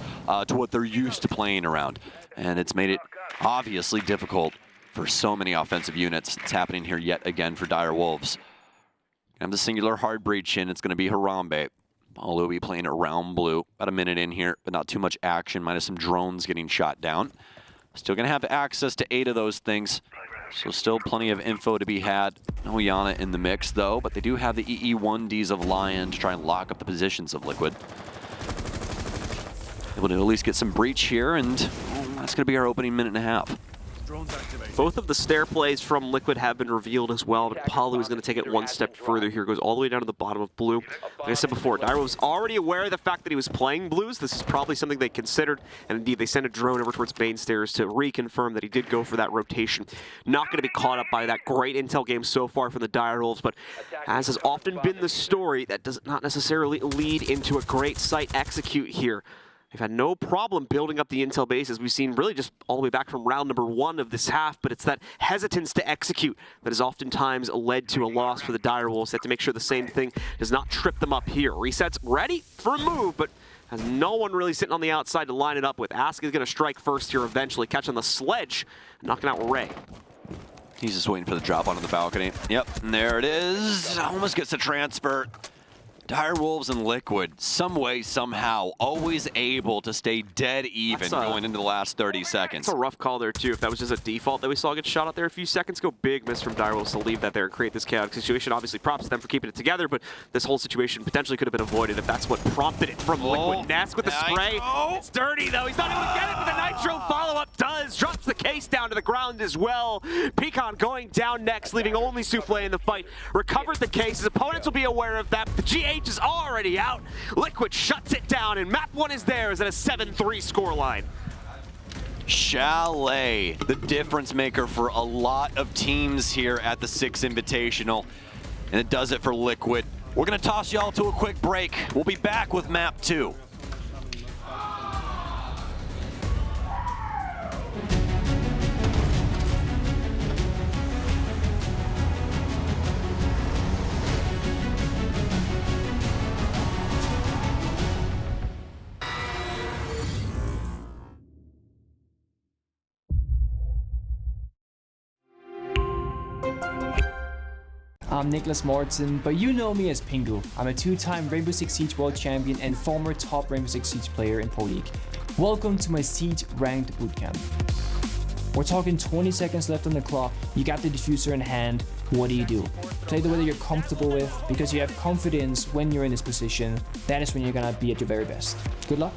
to what they're used to playing around. And it's made it obviously difficult for so many offensive units. It's happening here yet again for Dire Wolves. And the singular hard breach in, it's going to be Harambe. Although we'll be playing around blue. About a minute in here, but not too much action, minus some drones getting shot down. Still going to have access to 8 of those things. So still plenty of info to be had. No Yana in the mix, though, but they do have the EE1Ds of Lion to try and lock up the positions of Liquid. Able to at least get some breach here, and that's going to be our opening minute and a half. Both of the stair plays from Liquid have been revealed as well, but Palu is going to take it one step further here. Goes all the way down to the bottom of blue. Like I said before, Dire was already aware of the fact that he was playing blues. This is probably something they considered, and indeed they sent a drone over towards main stairs to reconfirm that he did go for that rotation. Not going to be caught up by that great intel game so far from the Dire Wolves, but as has often been the story, that does not necessarily lead into a great site execute here. They've had no problem building up the intel base, as we've seen really just all the way back from round number 1 of this half, but it's that hesitance to execute that has oftentimes led to a loss for the Dire Wolves. They have to make sure the same thing does not trip them up here. Resets ready for a move, but has no one really sitting on the outside to line it up with. Ask is going to strike first here eventually, catching the sledge, knocking out Ray. He's just waiting for the drop onto the balcony. Yep, and there it is. Almost gets the transfer. Dire Wolves and Liquid, some way, somehow, always able to stay dead even going into the last 30 seconds. That's a rough call there, too. If that was just a default that we saw get shot out there a few seconds ago, big miss from Dire Wolves to leave that there and create this chaotic situation. Obviously, props to them for keeping it together, but this whole situation potentially could have been avoided if that's what prompted it from Liquid. Nask with the spray. It's dirty, though. He's not able to get it, but the Nitro follow-up does. Drops the case down to the ground as well. Pecan going down next, leaving only Soufflé in the fight. Recovered the case. His opponents will be aware of that. The GH is already out. Liquid shuts it down, and map 1 is theirs at a 7-3 scoreline. Chalet, the difference maker for a lot of teams here at the Six Invitational. And it does it for Liquid. We're going to toss y'all to a quick break. We'll be back with map 2. I'm Nicholas Mortensen, but you know me as Pingu. I'm a 2-time Rainbow Six Siege World Champion and former top Rainbow Six Siege player in Pro League. Welcome to my Siege Ranked Bootcamp. We're talking 20 seconds left on the clock, you got the diffuser in hand, what do? Play the way that you're comfortable with, because you have confidence when you're in this position. That is when you're gonna be at your very best. Good luck.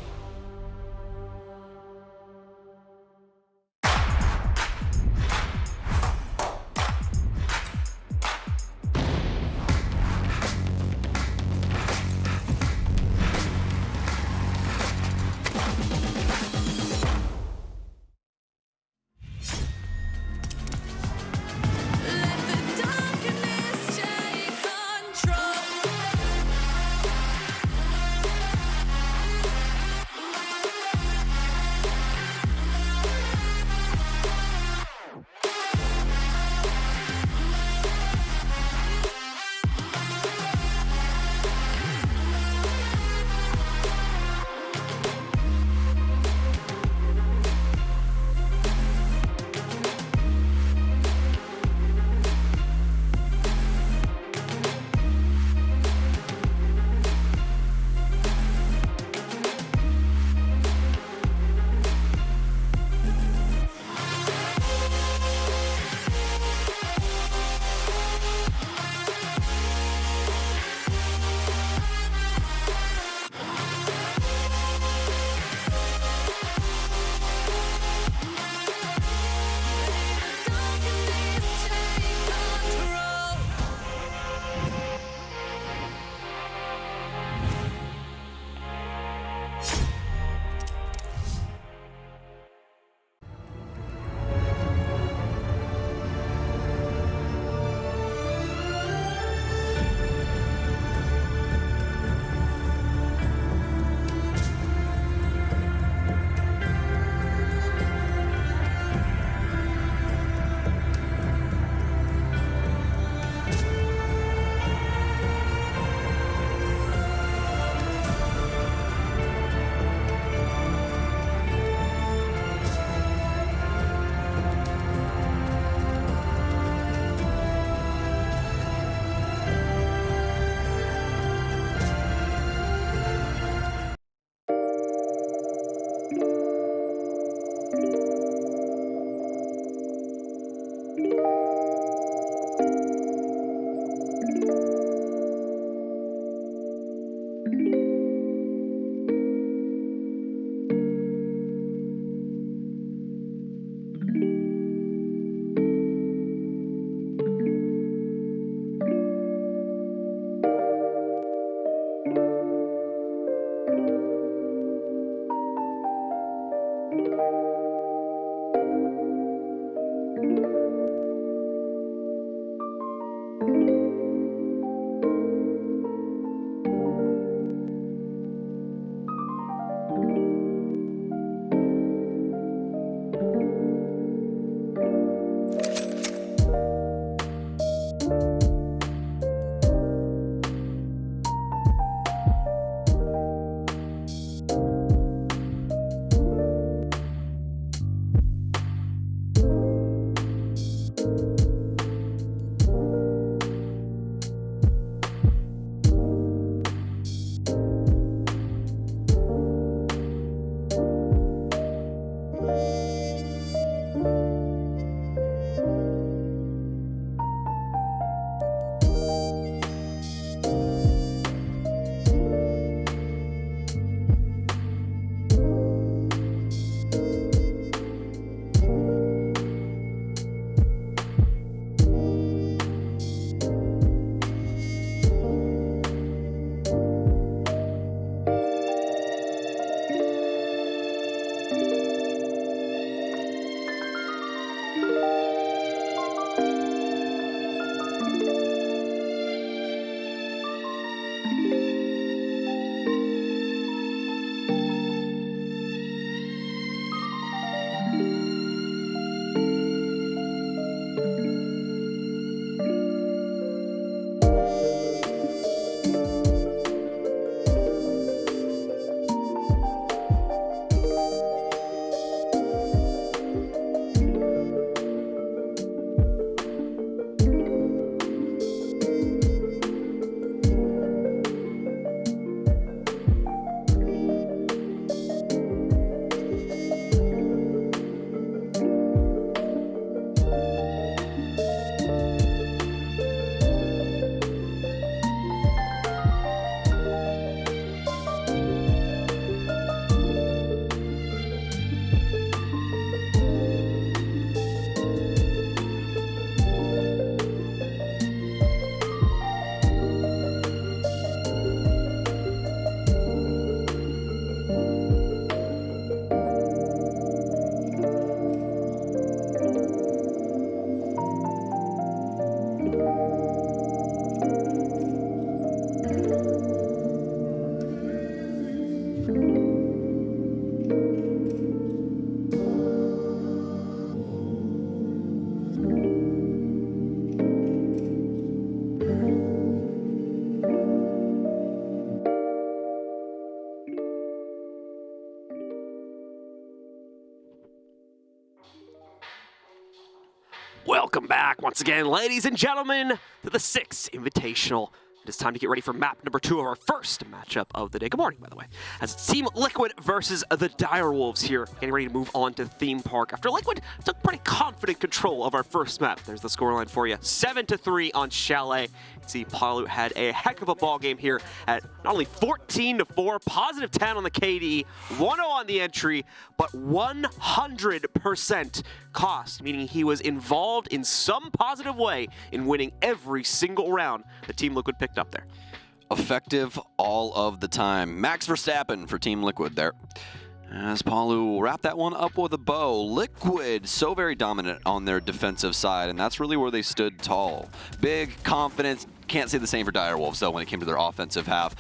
Welcome back once again, ladies and gentlemen, to the Six Invitational. It is time to get ready for map number 2 of our first matchup of the day. Good morning, by the way. As it's Team Liquid versus the Direwolves here, getting ready to move on to Theme Park. After Liquid took pretty confident control of our first map. There's the scoreline for you. 7-3 on Chalet. You can see Palu had a heck of a ball game here at not only 14-4, positive 10 on the KD, 1-0 on the entry, but 100% cost, meaning he was involved in some positive way in winning every single round the Team Liquid picked up there. Effective all of the time. Max Verstappen for Team Liquid there. As Palu wrapped that one up with a bow. Liquid so very dominant on their defensive side, and that's really where they stood tall. Big confidence. Can't say the same for Direwolves, though, when it came to their offensive half.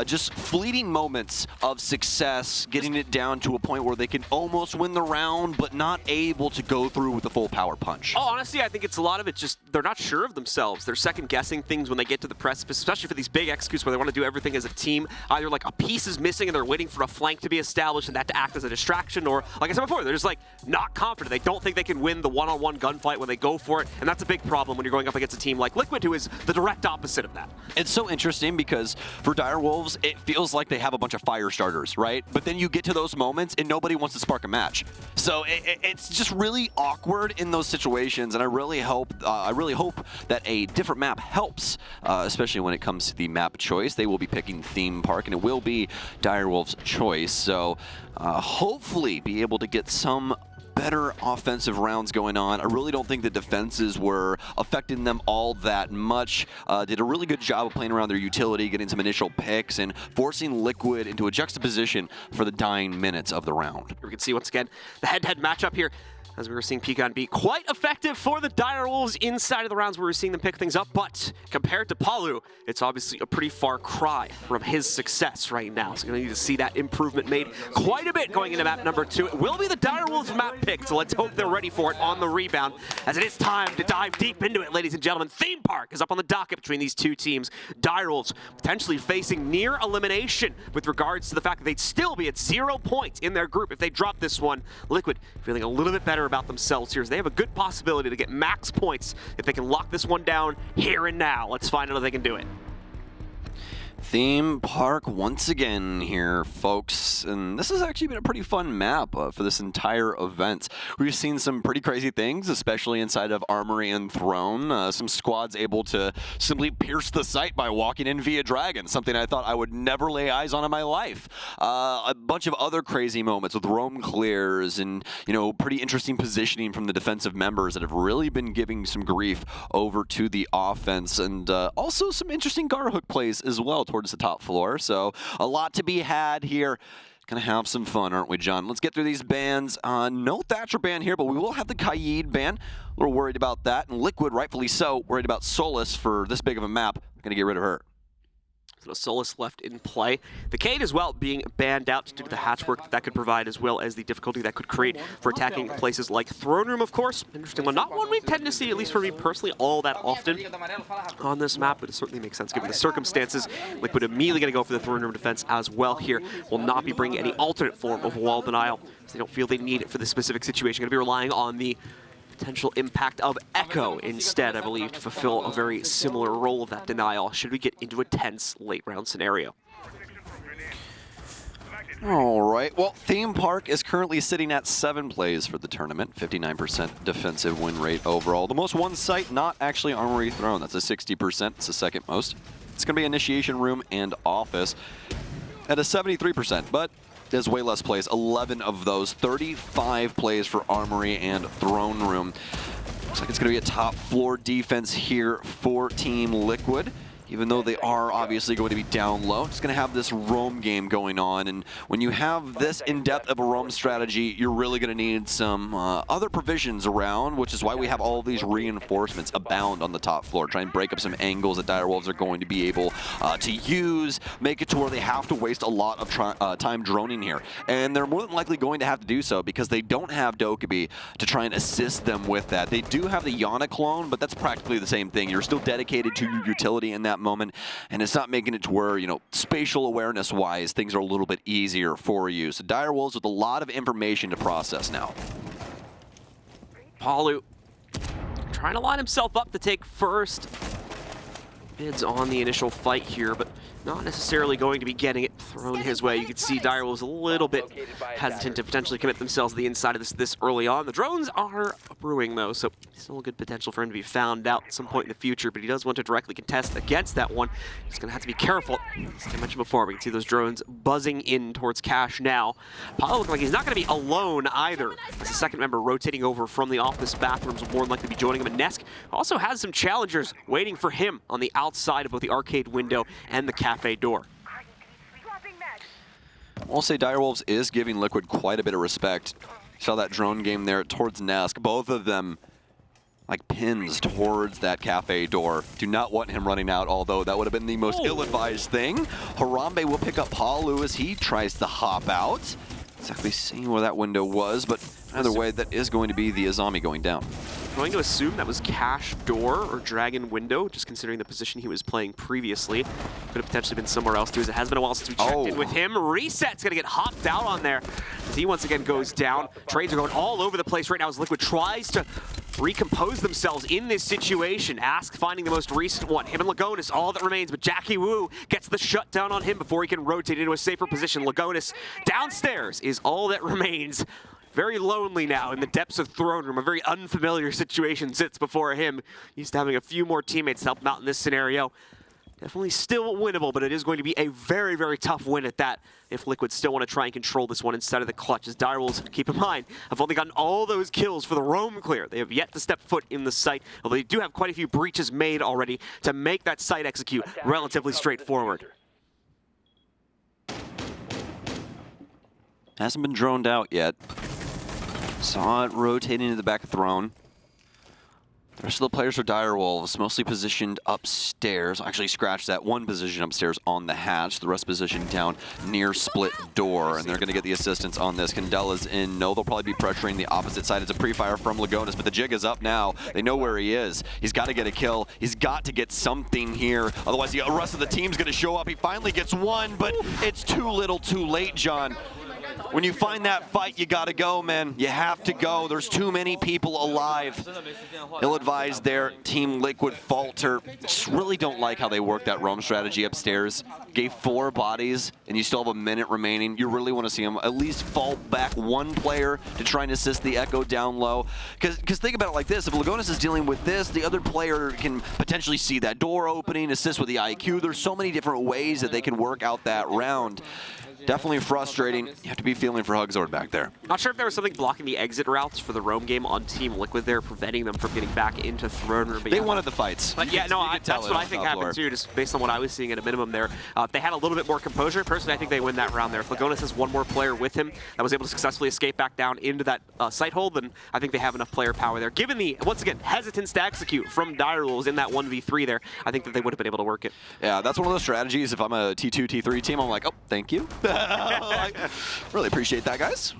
Just fleeting moments of success, getting it down to a point where they can almost win the round, but not able to go through with the full power punch. Oh, honestly, I think it's a lot of it just they're not sure of themselves. They're second-guessing things when they get to the precipice, especially for these big executes where they want to do everything as a team. Either like a piece is missing and they're waiting for a flank to be established and that to act as a distraction, or like I said before, they're just like not confident. They don't think they can win the one-on-one gunfight when they go for it, and that's a big problem when you're going up against a team like Liquid, who is the direct opposite of that. It's so interesting because for Direwolves, it feels like they have a bunch of fire starters, right? But then you get to those moments and nobody wants to spark a match. So it's just really awkward in those situations, and I really hope that a different map helps, especially when it comes to the map choice. They will be picking Theme Park, and it will be Direwolves' choice. So hopefully be able to get some better offensive rounds going on. I really don't think the defenses were affecting them all that much. Did a really good job of playing around their utility, getting some initial picks, and forcing Liquid into a juxtaposition for the dying minutes of the round. Here we can see once again the head-to-head matchup here. As we were seeing Pecan be quite effective for the Direwolves inside of the rounds where we were seeing them pick things up, but compared to Palu, it's obviously a pretty far cry from his success right now. So you're going to need to see that improvement made quite a bit going into map number 2. It will be the Direwolves map pick, so let's hope they're ready for it on the rebound, as it is time to dive deep into it, ladies and gentlemen. Theme Park is up on the docket between these two teams. Direwolves potentially facing near elimination with regards to the fact that they'd still be at 0 points in their group if they drop this one. Liquid feeling a little bit better about themselves here, as they have a good possibility to get max points if they can lock this one down here and now. Let's find out if they can do it. Theme Park once again here, folks, and this has actually been a pretty fun map for this entire event. We've seen some pretty crazy things, especially inside of Armory and Throne. Some squads able to simply pierce the site by walking in via Dragon, something I thought I would never lay eyes on in my life. A bunch of other crazy moments with roam clears and, pretty interesting positioning from the defensive members that have really been giving some grief over to the offense, and also some interesting Garhook plays as well towards the top floor. So a lot to be had here. Gonna have some fun, aren't we, John? Let's get through these bans. No Thatcher ban here, but we will have the Kaid ban. A little worried about that. And Liquid, rightfully so, worried about Solus for this big of a map. Gonna get rid of her. No Solus left in play. The Kaid as well being banned out due to the hatch work that could provide, as well as the difficulty that could create for attacking places like Throne Room, of course. Interesting one. Not one we tend to see, at least for me personally, all that often on this map, but it certainly makes sense given the circumstances. Liquid immediately going to go for the Throne Room defense as well here. Will not be bringing any alternate form of wall denial, because they don't feel they need it for this specific situation. Going to be relying on the potential impact of Echo instead, I believe, to fulfill a very similar role of that denial should we get into a tense late round scenario. All right, well, Theme Park is currently sitting at 7 plays for the tournament, 59% defensive win rate overall. The most won site, not actually Armory Throne, that's a 60%, it's the second most. It's gonna be Initiation Room and Office at a 73%, but there's way less plays, 11 of those, 35 plays for Armory and Throne Room. Looks like it's going to be a top floor defense here for Team Liquid, even though they are obviously going to be down low. Just going to have this roam game going on, and when you have this in-depth of a roam strategy, you're really going to need some other provisions around, which is why we have all of these reinforcements abound on the top floor. Try and break up some angles that Direwolves are going to be able to use, make it to where they have to waste a lot of time droning here. And they're more than likely going to have to do so because they don't have Dokkaebi to try and assist them with that. They do have the Yana clone, but that's practically the same thing. You're still dedicated to your utility in that moment, and it's not making it to where, you know, spatial awareness wise things are a little bit easier for you. So Direwolves with a lot of information to process now. Palu trying to line himself up to take first bids on the initial fight here, but not necessarily going to be getting it thrown his way. You can see Direwolves a little bit hesitant to potentially commit themselves to the inside of this early on. The drones are brewing though, so still a good potential for him to be found out at some point in the future, but he does want to directly contest against that one. He's going to have to be careful. As I mentioned before, we can see those drones buzzing in towards Cash now. Paul looks like he's not going to be alone either. As the second member rotating over from the office bathrooms will more than likely be joining him. And Nesk also has some challengers waiting for him on the outside of both the arcade window and the cafe door. I'll say Direwolves is giving Liquid quite a bit of respect. Saw that drone game there towards Nesk. Both of them like pins towards that cafe door. Do not want him running out, although that would have been the most ill-advised thing. Harambe will pick up Palu as he tries to hop out. Exactly seeing where that window was, but either way, that is going to be the Azami going down. Going to assume that was Cash door or Dragon window, just considering the position he was playing previously. Could have potentially been somewhere else too, as it has been a while since we checked in with him. Reset's gonna get hopped out on there as he once again goes down. Trades are going all over the place right now as Liquid tries to recompose themselves in this situation. Ask finding the most recent one. Him and Lagonis, all that remains, but Jackie Wu gets the shutdown on him before he can rotate into a safer position. Lagonis downstairs is all that remains. Very lonely now in the depths of Throne Room. A very unfamiliar situation sits before him. He's having a few more teammates to help him out in this scenario. Definitely still winnable, but it is going to be a very, very tough win at that if Liquid still want to try and control this one instead of the clutch. As Direwolves, keep in mind, have only gotten all those kills for the roam clear. They have yet to step foot in the site, although they do have quite a few breaches made already to make that site execute relatively straightforward. Hasn't been droned out yet. Saw it rotating to the back of Throne. The rest of the players are Direwolves, mostly positioned upstairs. Actually, scratch that one position upstairs on the hatch. The rest positioned down near split door, and they're going to get the assistance on this. Candela's in. No, they'll probably be pressuring the opposite side. It's a pre-fire from Lagonis, but the jig is up now. They know where he is. He's got to get a kill. He's got to get something here. Otherwise, the rest of the team's going to show up. He finally gets one, but it's too little too late, John. When you find that fight, you gotta go, man. You have to go. There's too many people alive. Ill-advised there. Team Liquid falter. Just really don't like how they work that roam strategy upstairs. Gave 4 bodies, and you still have a minute remaining. You really want to see them at least fall back one player to try and assist the Echo down low. Because think about it like this. If Lagonis is dealing with this, the other player can potentially see that door opening, assist with the IQ. There's so many different ways that they can work out that round. Definitely frustrating. You have to be feeling for Hugzord back there. Not sure if there was something blocking the exit routes for the roam game on Team Liquid there, preventing them from getting back into Throne Room. But They wanted the fights. But yeah, no, that's what I think happened too, just based on what I was seeing at a minimum there. If they had a little bit more composure, personally, I think they win that round there. If Lagonis has one more player with him that was able to successfully escape back down into that sight hold, then I think they have enough player power there. Given the, once again, hesitance to execute from Direwolves in that 1v3 there, I think that they would have been able to work it. Yeah, that's one of those strategies. If I'm a T2, T3 team, I'm like, oh, thank you. Like, really appreciate that, guys.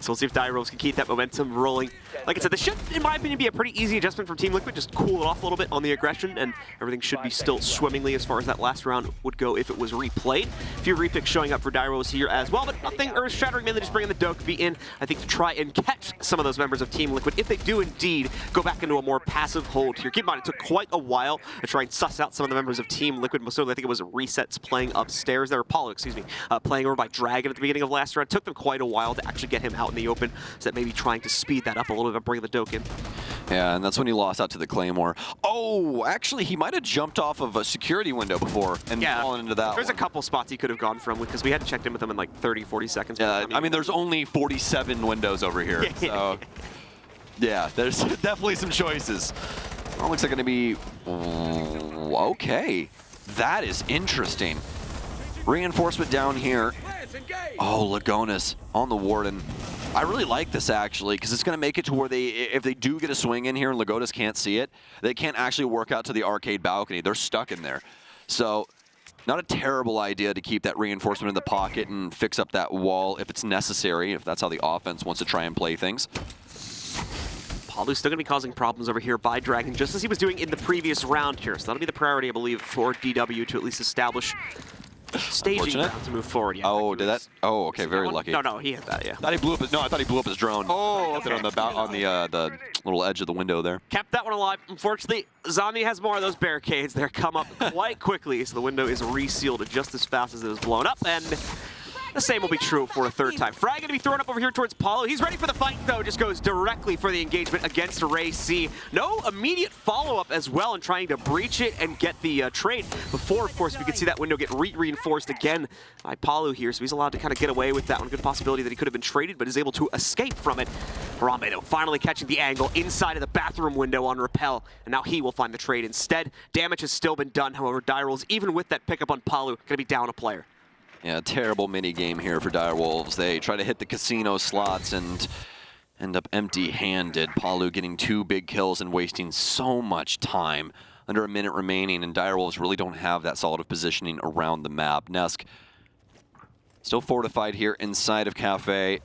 So we'll see if Direwolves can keep that momentum rolling. Like I said, this should, in my opinion, be a pretty easy adjustment from Team Liquid. Just cool it off a little bit on the aggression, and everything should be still swimmingly as far as that last round would go if it was replayed. A few repicks showing up for Direwolves here as well, but nothing earth-shattering, mainly just bringing the Dokkaebi in, I think, to try and catch some of those members of Team Liquid if they do indeed go back into a more passive hold here. Keep in mind, it took quite a while to try and suss out some of the members of Team Liquid. Most notably, I think it was Resets playing upstairs there, Apollo, excuse me, playing over by Dragon at the beginning of last round. It took them quite a while to actually get him out in the open, so that maybe trying to speed that up a little bit, bring the Doke in. Yeah, and that's when he lost out to the Claymore. Oh, actually, he might have jumped off of a security window before and fallen into that There's one. a couple spots he could have gone from, because we hadn't checked in with him in like 30, 40 seconds. Yeah, I mean, there's only 47 windows over here, so yeah, there's definitely some choices. Well, looks like going to be okay. That is interesting. Reinforcement down here. Oh, Lagonis on the Warden. I really like this, actually, because it's going to make it to where they, if they do get a swing in here and Lagonis can't see it, they can't actually work out to the arcade balcony. They're stuck in there. So, not a terrible idea to keep that reinforcement in the pocket and fix up that wall if it's necessary, if that's how the offense wants to try and play things. Palu's still going to be causing problems over here by Dragon, just as he was doing in the previous round here. So that'll be the priority, I believe, for DW to at least establish staging ground to move forward. Yeah, oh, did that? Oh, okay, very lucky. No, he hit that. Yeah. I thought he blew up his, no, I thought he blew up his drone. Oh, okay. On the little edge of the window there. Kept that one alive. Unfortunately, Zombie has more of those barricades. They're come up quite quickly, so the window is resealed just as fast as it was blown up, and the same will be true for a third time. Frag going to be thrown up over here towards Paulo. He's ready for the fight, though. Just goes directly for the engagement against Ray C. No immediate follow-up as well in trying to breach it and get the trade. Before, of course, we could see that window get reinforced again by Paulo here, so he's allowed to kind of get away with that one. Good possibility that he could have been traded, but is able to escape from it. Harambe, though, finally catching the angle inside of the bathroom window on Repel, and now he will find the trade instead. Damage has still been done, however, Direwolves, even with that pickup on Paulo, going to be down a player. Yeah, terrible mini game here for Direwolves. They try to hit the casino slots and end up empty-handed. Palu getting 2 big kills and wasting so much time. Under a minute remaining, and Direwolves really don't have that solid of positioning around the map. Nesk still fortified here inside of Cafe.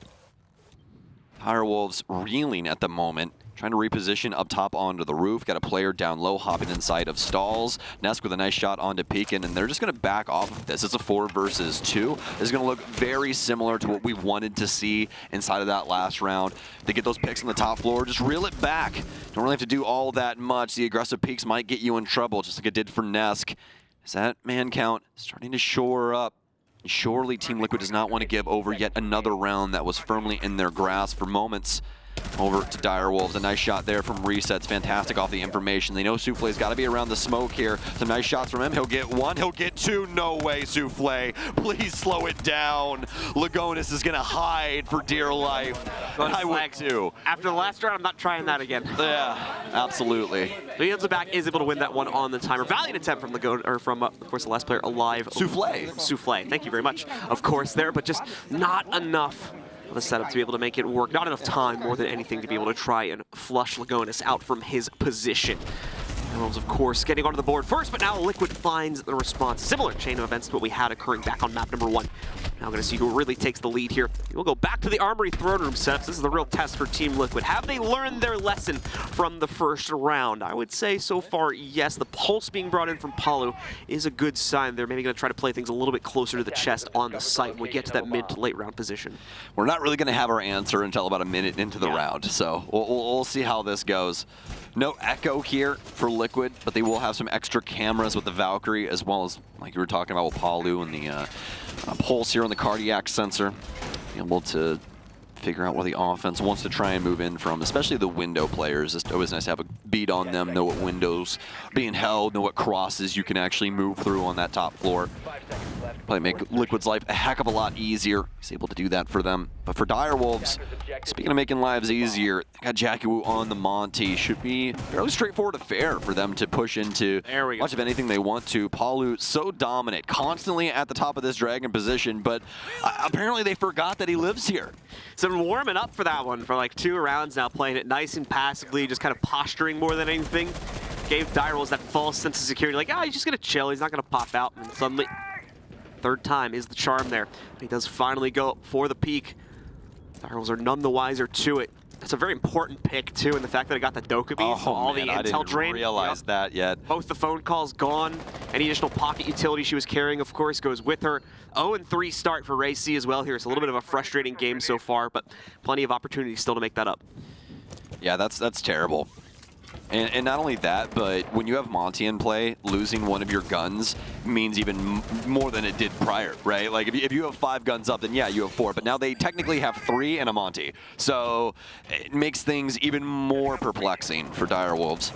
Direwolves reeling at the moment. Trying to reposition up top onto the roof. Got a player down low, hopping inside of stalls. Nesk with a nice shot onto Pekin, and they're just going to back off of this. It's a 4 versus 2. This is going to look very similar to what we wanted to see inside of that last round. They get those picks on the top floor, just reel it back. Don't really have to do all that much. The aggressive peaks might get you in trouble, just like it did for Nesk. Is that man count starting to shore up? Surely Team Liquid does not want to give over yet another round that was firmly in their grasp for moments. Over to Direwolves, a nice shot there from Resets, fantastic off the information. They know Souffle's got to be around the smoke here. Some nice shots from him. He'll get 1, he'll get 2. No way, Souffle. Please slow it down. Lagonis is going to hide for dear life. I would too. After the last round, I'm not trying that again. Yeah, absolutely. So he ends back, is able to win that one on the timer. Valiant attempt from Lagonis, or from, of course, the last player alive. Souffle. Thank you very much, of course, there, but just not enough the setup to be able to make it work. Not enough time, more than anything, to be able to try and flush Lagonis out from his position. Direwolves, of course, getting onto the board first, but now Liquid finds the response. Similar chain of events to what we had occurring back on map number 1. Now going to see who really takes the lead here. We'll go back to the Armory Throne Room setups. This is the real test for Team Liquid. Have they learned their lesson from the first round? I would say so far, yes. The pulse being brought in from Palu is a good sign. They're maybe going to try to play things a little bit closer to the chest on the site when we get to that mid to late round position. We're not really going to have our answer until about a minute into the round, so we'll see how this goes. No echo here for Liquid, but they will have some extra cameras with the Valkyrie, as well as, like you were talking about with Palu and the pulse here on the cardiac sensor. Able to figure out where the offense wants to try and move in from, especially the window players. It's always nice to have a beat on them, know what windows being held, know what crosses you can actually move through on that top floor. Probably make Liquid's life a heck of a lot easier. He's able to do that for them. But for Direwolves, speaking of making lives easier, they got Jackie Wu on the Monty. Should be fairly straightforward affair for them to push into much of anything they want to. Palu, so dominant, constantly at the top of this Dragon position, but apparently they forgot that he lives here. So been warming up for that one for like 2 rounds now, playing it nice and passively, just kind of posturing more than anything. Gave Direwolves that false sense of security, like, he's just going to chill, he's not going to pop out, and suddenly, third time is the charm there. He does finally go for the peak. Direwolves are none the wiser to it. That's a very important pick, too, in the fact that it got the Dokkaebi, so all the intel drain. I didn't realize that yet. Both the phone calls gone. Any additional pocket utility she was carrying, of course, goes with her. 0-3 start for Ray C as well here. It's a little bit of a frustrating game so far, but plenty of opportunity still to make that up. Yeah, that's terrible. And not only that, but when you have Monty in play, losing one of your guns means even more than it did prior, right? Like, if you have 5 guns up, then yeah, you have 4. But now they technically have 3 and a Monty. So it makes things even more perplexing for Direwolves.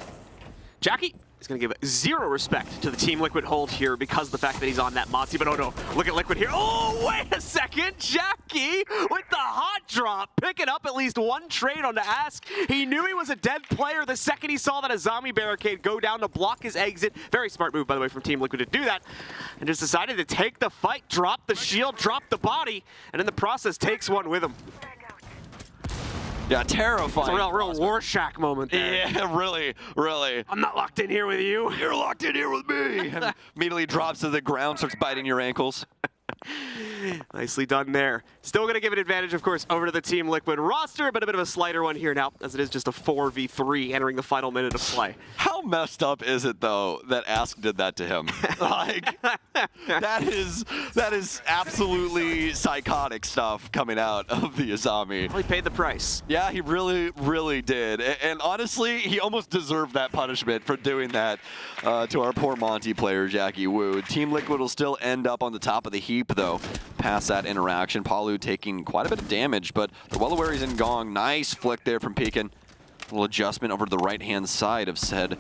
Jackie is going to give 0 respect to the Team Liquid hold here because of the fact that he's on that Monty. But oh no, look at Liquid here. Oh, wait a second. Jackie with the hot drop, picking up at least 1 trade on the ask. He knew he was a dead player the second he saw that Azami barricade go down to block his exit. Very smart move, by the way, from Team Liquid to do that. And just decided to take the fight, drop the shield, drop the body, and in the process takes one with him. Yeah, terrifying. It's a real Rorschach moment there. Yeah, really. I'm not locked in here with you. You're locked in here with me. And immediately drops to the ground, starts biting your ankles. Nicely done there. Still going to give an advantage, of course, over to the Team Liquid roster, but a bit of a slighter one here now, as it is just a 4v3 entering the final minute of play. How messed up is it, though, that Ask did that to him? Like, that is absolutely psychotic stuff coming out of the Azami. Well, he paid the price. Yeah, he really did. And honestly, he almost deserved that punishment for doing that to our poor Monty player, Jackie Wu. Team Liquid will still end up on the top of the heap, though, past that interaction. Palu taking quite a bit of damage, but they're well aware he's in Gong. Nice flick there from Pekin. A little adjustment over to the right-hand side of said...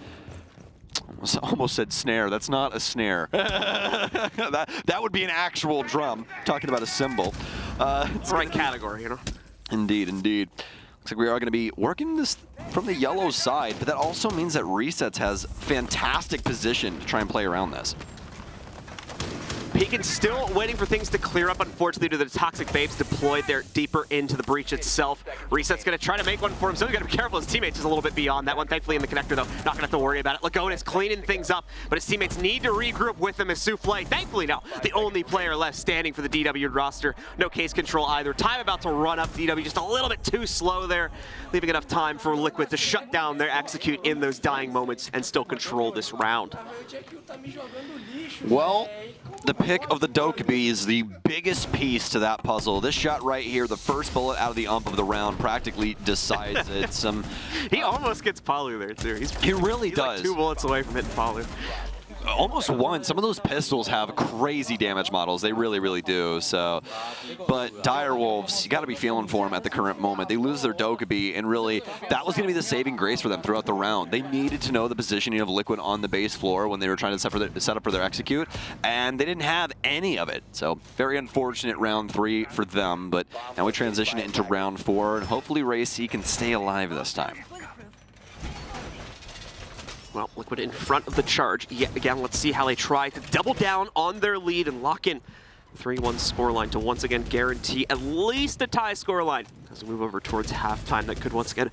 Almost said snare. That's not a snare. that would be an actual drum. Talking about a cymbal. It's the right category, you know? Indeed. Looks like we are going to be working this from the yellow side, but that also means that Resets has fantastic position to try and play around this. Pekin still waiting for things to clear up, unfortunately, due to the Toxic Babes deployed there deeper into the breach itself. Reset's going to try to make one for him, so he's got to be careful. His teammates is a little bit beyond that one. Thankfully, in the connector, though, not going to have to worry about it. Lagona's cleaning things up, but his teammates need to regroup with him as Souffle, thankfully now, the only player left standing for the DW roster. No case control either. Time about to run up. DW just a little bit too slow there, leaving enough time for Liquid to shut down their execute in those dying moments and still control this round. Well, the pick of the Dokkaebi is the biggest piece to that puzzle. This shot right here, the first bullet out of the ump of the round, practically decides it. He almost gets Palu there, too. He really does. Like 2 bullets away from hitting Palu. Almost 1. Some of those pistols have crazy damage models. They really do. So, but Direwolves, you got to be feeling for them at the current moment. They lose their Dokkaebi, and really, that was going to be the saving grace for them throughout the round. They needed to know the positioning of Liquid on the base floor when they were trying to set up for their execute, and they didn't have any of it. So, very unfortunate round 3 for them. But now we transition into round 4, and hopefully Ray C can stay alive this time. Well, Liquid in front of the charge yet again. Let's see how they try to double down on their lead and lock in 3-1 scoreline to once again guarantee at least a tie scoreline as we move over towards halftime. That could once again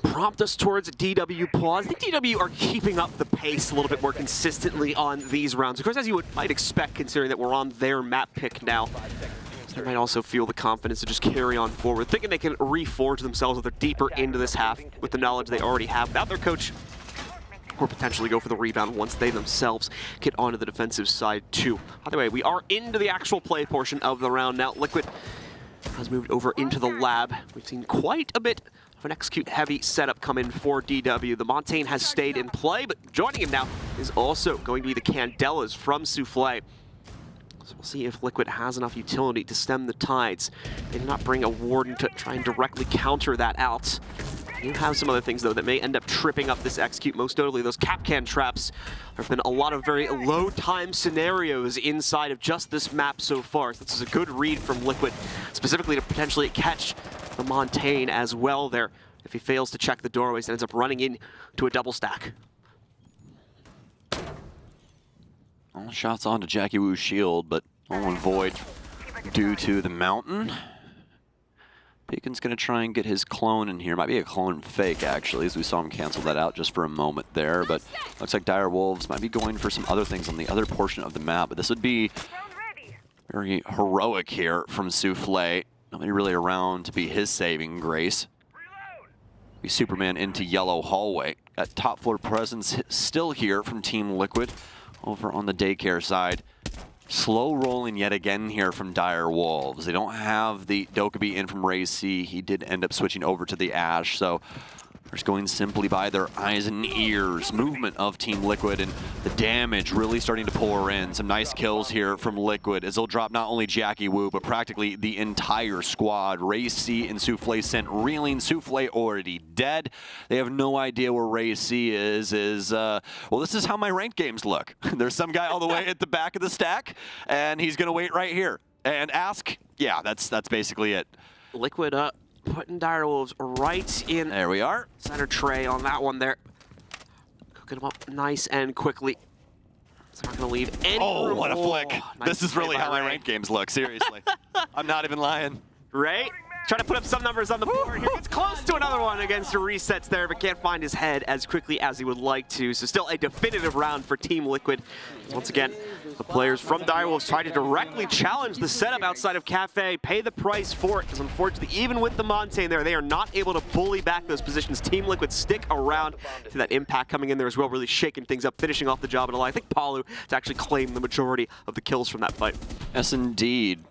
prompt us towards DW pause. I think DW are keeping up the pace a little bit more consistently on these rounds. Of course, as you might expect, considering that we're on their map pick now. They might also feel the confidence to just carry on forward, thinking they can reforge themselves with deeper into this half with the knowledge they already have without their coach, or potentially go for the rebound once they themselves get onto the defensive side too. By the way, we are into the actual play portion of the round now. Liquid has moved over into the lab. We've seen quite a bit of an execute-heavy setup come in for DW. The Montaigne has stayed in play, but joining him now is also going to be the Candelas from Souffle. So we'll see if Liquid has enough utility to stem the tides. They did not bring a Warden to try and directly counter that out. You have some other things, though, that may end up tripping up this execute, most notably those Capcan traps. There have been a lot of very low-time scenarios inside of just this map so far. So this is a good read from Liquid, specifically to potentially catch the Montaigne as well there. If he fails to check the doorways, and ends up running into a double stack. All shots onto Jackie Wu's shield, but only void due to the mountain. Pekin's going to try and get his clone in here. Might be a clone fake, actually, as we saw him cancel that out just for a moment there. But looks like Dire Wolves might be going for some other things on the other portion of the map. But this would be very heroic here from Soufflé. Nobody really around to be his saving grace. Be Superman into yellow hallway. Got top floor presence still here from Team Liquid over on the daycare side. Slow rolling yet again here from Dire Wolves. They don't have the Dokkaebi in from Ray C. He did end up switching over to the Ashe, so they're just going simply by their eyes and ears. Movement of Team Liquid and the damage really starting to pour in. Some nice kills here from Liquid as they'll drop not only Jackie Wu, but practically the entire squad. Ray C and Soufflé sent reeling. Soufflé already dead. They have no idea where Ray C is. Well, this is how my ranked games look. There's some guy all the way at the back of the stack, and he's going to wait right here and ask. Yeah, that's basically it. Liquid up. Putting Dire Wolves right in. There we are. Center tray on that one there. Cooking them up nice and quickly. So not going to leave any room. What a flick. Nice This is really play how by my Ray. ranked games look, seriously. I'm not even lying. Ray trying to put up some numbers on the board. Here gets close to another one against the resets there, but can't find his head as quickly as he would like to. So still a definitive round for Team Liquid. Once again, the players from Dire Wolves try to directly challenge the setup outside of Cafe, pay the price for it, because unfortunately, even with the Montaigne there, they are not able to bully back those positions. Team Liquid stick around. See that impact coming in there as well, really shaking things up, finishing off the job. And I think Palu has actually claimed the majority of the kills from that fight. Yes, indeed.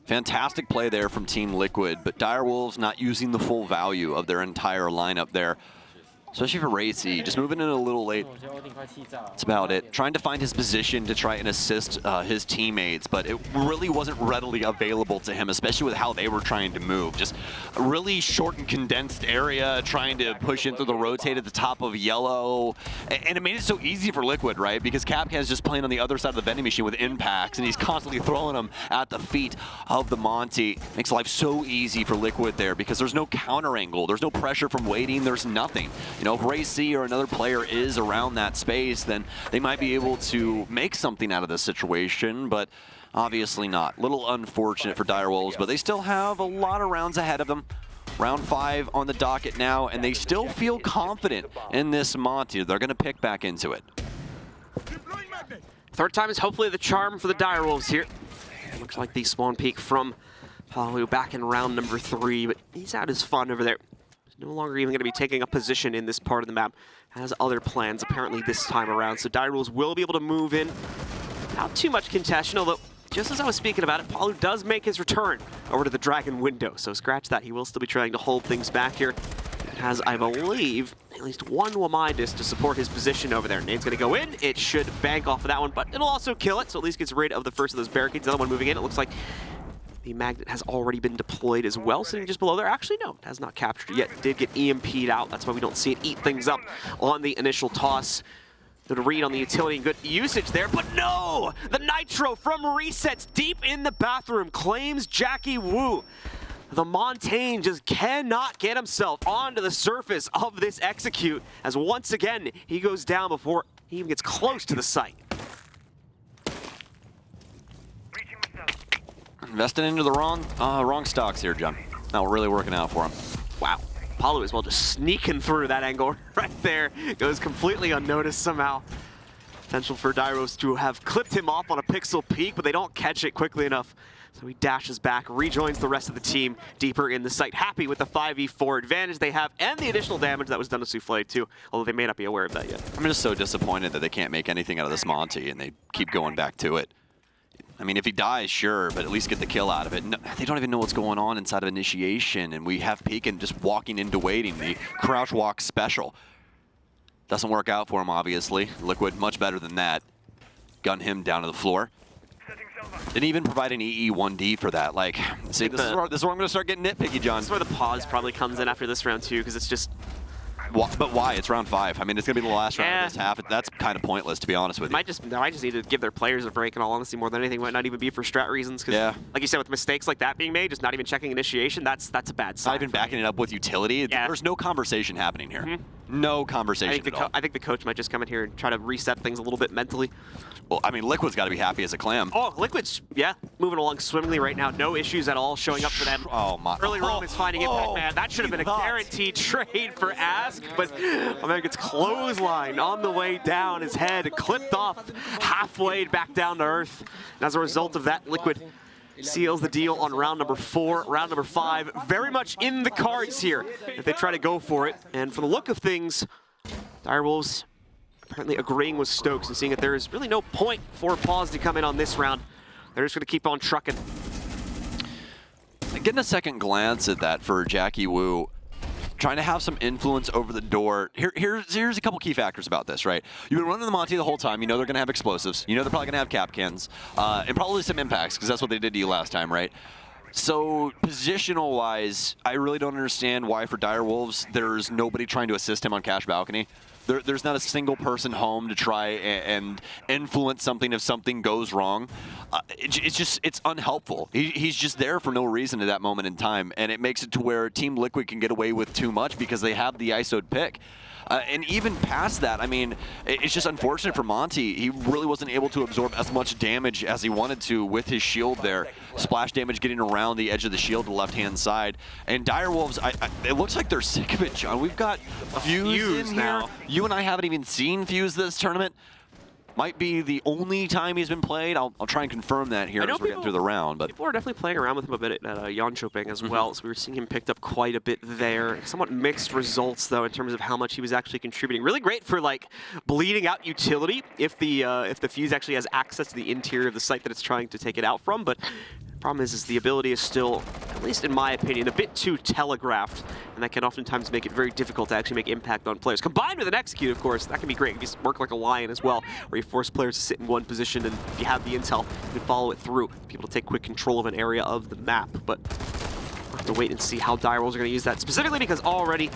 Fantastic play there from Team Liquid, but Dire Wolves not using the full value of their entire lineup there. Especially for Ray C, just moving in a little late. That's about it. Trying to find his position to try and assist his teammates, but it really wasn't readily available to him, especially with how they were trying to move. Just a really short and condensed area, trying to push into the rotate at the top of yellow. And it made it so easy for Liquid, right? Because Capcan is just playing on the other side of the vending machine with impacts, and he's constantly throwing them at the feet of the Monty. Makes life so easy for Liquid there because there's no counter angle, there's no pressure from waiting, there's nothing. You know, if Ray C or another player is around that space, then they might be able to make something out of this situation, but obviously not. Little unfortunate for Dire Wolves, but they still have a lot of rounds ahead of them. Round 5 on the docket now, and they still feel confident in this Monty. They're going to pick back into it. Third time is hopefully the charm for the Dire Wolves here. Looks like the spawn peak from Palu back in round number 3, but he's out his fun over there. No longer even going to be taking a position in this part of the map. Has other plans apparently this time around. So Dire Wolves will be able to move in. Not too much contention, although just as I was speaking about it, Palu does make his return over to the Dragon window. So scratch that. He will still be trying to hold things back here. It has, I believe, at least one Wamidus to support his position over there. Nade's going to go in. It should bank off of that one, but it'll also kill it. So at least gets rid of the first of those barricades. Another one moving in. It looks like the magnet has already been deployed as well, sitting just below there. Actually, no, it has not captured it yet. It did get EMP'd out. That's why we don't see it eat things up on the initial toss. Good read on the utility and good usage there, but no! The Nitro from Resets deep in the bathroom claims Jackie Wu. The Montaigne just cannot get himself onto the surface of this execute, as once again, he goes down before he even gets close to the site. Investing into the wrong stocks here, John. Not really working out for him. Wow. Palu as well just sneaking through that angle right there. Goes completely unnoticed somehow. Potential for Dire Wolves to have clipped him off on a pixel peak, but they don't catch it quickly enough. So he dashes back, rejoins the rest of the team deeper in the site. Happy with the 5v4 advantage they have and the additional damage that was done to Soufflé too, although they may not be aware of that yet. I'm just so disappointed that they can't make anything out of this Monty and they keep going back to it. I mean, if he dies, sure, but at least get the kill out of it. No, they don't even know what's going on inside of initiation, and we have Pekin just walking into waiting, the crouch walk special. Doesn't work out for him, obviously. Liquid, much better than that. Gun him down to the floor. Didn't even provide an EE1D for that. Like, see, this is where I'm going to start getting nitpicky, John. This is where the pause probably comes in after this round too, because it's just... But why? It's round 5. I mean, it's going to be the last round of this half. That's kind of pointless, to be honest with you. They might just need to give their players a break, in all honesty, more than anything. Might not even be for strat reasons. Because, like you said, with mistakes like that being made, just not even checking initiation, that's a bad sign. Not even backing it up with utility. There's no conversation happening here. No conversation at all. I think the coach might just come in here and try to reset things a little bit mentally. Well, I mean, Liquid's got to be happy as a clam. Oh, Liquid's, moving along swimmingly right now. No issues at all showing up for them. Oh, my. Early roam is finding impact, man. That should have been a guaranteed trade for Ask, but my man gets clotheslined on the way down. His head clipped off halfway back down to earth. And as a result of that, Liquid seals the deal on round number 4. Round number 5, very much in the cards here if they try to go for it. And from the look of things, Direwolves apparently agreeing with Stokes and seeing that there is really no point for pause to come in on this round. They're just going to keep on trucking. Getting a second glance at that for Jackie Wu, trying to have some influence over the door. Here's a couple key factors about this, right? You've been running the Monty the whole time. You know they're going to have explosives. You know they're probably going to have cap cans. And probably some impacts, because that's what they did to you last time, right? So positional-wise, I really don't understand why for Direwolves there's nobody trying to assist him on Cash Balcony. There's not a single person home to try and influence something if something goes wrong. It's unhelpful. He's just there for no reason at that moment in time, and it makes it to where Team Liquid can get away with too much because they have the ISO'd pick. And even past that, I mean, it's just unfortunate for Monty. He really wasn't able to absorb as much damage as he wanted to with his shield there. Splash damage getting around the edge of the shield to the left-hand side. And Direwolves, it looks like they're sick of it, John. We've got Fuse in now. here. You and I haven't even seen Fuse this tournament. Might be the only time he's been played. I'll try and confirm that here as we're getting through the round. But people are definitely playing around with him a bit at Jönköping as well, so we were seeing him picked up quite a bit there. Somewhat mixed results, though, in terms of how much he was actually contributing. Really great for, like, bleeding out utility if the Fuse actually has access to the interior of the site that it's trying to take it out from, but problem is the ability is still, at least in my opinion, a bit too telegraphed, and that can oftentimes make it very difficult to actually make impact on players. Combined with an execute, of course, that can be great. You just work like a lion as well, where you force players to sit in one position, and if you have the intel, you can follow it through. People take quick control of an area of the map, but we'll have to wait and see how Direwolves are going to use that, specifically because already,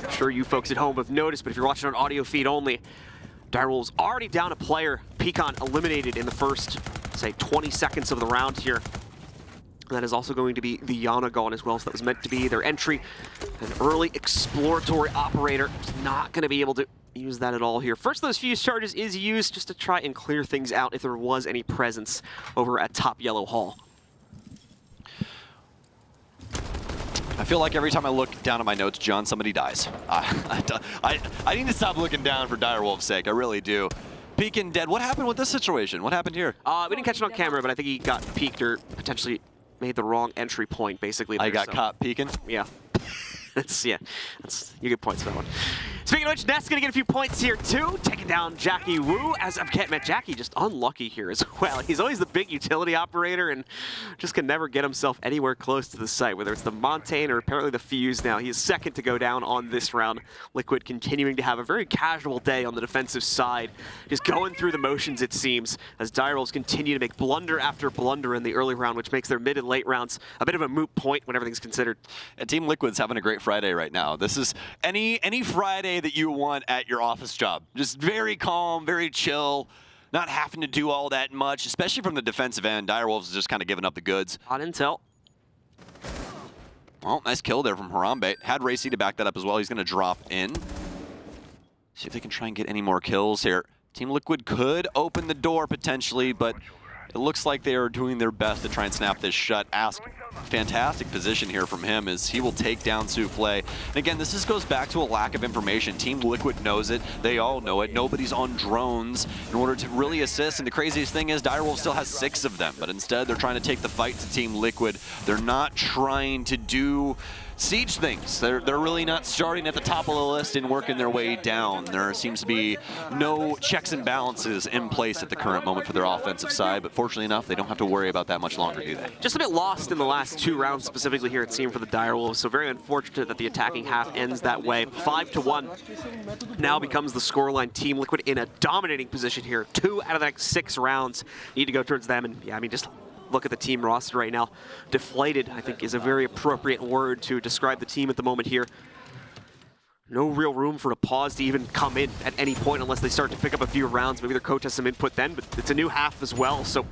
I'm sure you folks at home have noticed, but if you're watching on audio feed only, Direwolves already down a player. Pecan eliminated in the first, say, 20 seconds of the round here. That is also going to be the Yana gone as well, so that was meant to be their entry. An early exploratory operator is not going to be able to use that at all here. First of those fuse charges is used just to try and clear things out if there was any presence over at top yellow hall. I feel like every time I look down at my notes, John, somebody dies. I need to stop looking down for Direwolves' sake. I really do. Peeking dead. What happened with this situation? What happened here? We didn't catch it on camera, but I think he got peeked or potentially made the wrong entry point, basically. I got caught peeking? Yeah. You get points for that one. Speaking of which, Ness gonna get a few points here too, taking down Jackie Wu. As I've met Jackie, just unlucky here as well. He's always the big utility operator and just can never get himself anywhere close to the site, whether it's the Montaigne or apparently the Fuse now. He is second to go down on this round. Liquid continuing to have a very casual day on the defensive side, just going through the motions, it seems, as Direwolves continue to make blunder after blunder in the early round, which makes their mid and late rounds a bit of a moot point when everything's considered. And Team Liquid's having a great Friday right now. This is any Friday that you want at your office job. Just very calm, very chill, not having to do all that much, especially from the defensive end. Direwolves is just kind of giving up the goods. On intel. Well, nice kill there from Harambe. Had Racy to back that up as well. He's going to drop in. See if they can try and get any more kills here. Team Liquid could open the door potentially, but it looks like they are doing their best to try and snap this shut. Ask, fantastic position here from him as he will take down Souffle. And again, this just goes back to a lack of information. Team Liquid knows it. They all know it. Nobody's on drones in order to really assist. And the craziest thing is Direwolf still has 6 of them, but instead they're trying to take the fight to Team Liquid. They're not trying to do Siege thinks. They're really not starting at the top of the list and working their way down. There seems to be no checks and balances in place at the current moment for their offensive side, but fortunately enough, they don't have to worry about that much longer, do they? Just a bit lost in the last 2 rounds, specifically here it seemed for the Direwolves, so very unfortunate that the attacking half ends that way. 5-1 now becomes the scoreline. Team Liquid in a dominating position here. 2 out of the next 6 rounds need to go towards them, and yeah, I mean, just look at the team roster right now. Deflated, I think, is a very appropriate word to describe the team at the moment here. No real room for a pause to even come in at any point unless they start to pick up a few rounds. Maybe their coach has some input then, but it's a new half as well, so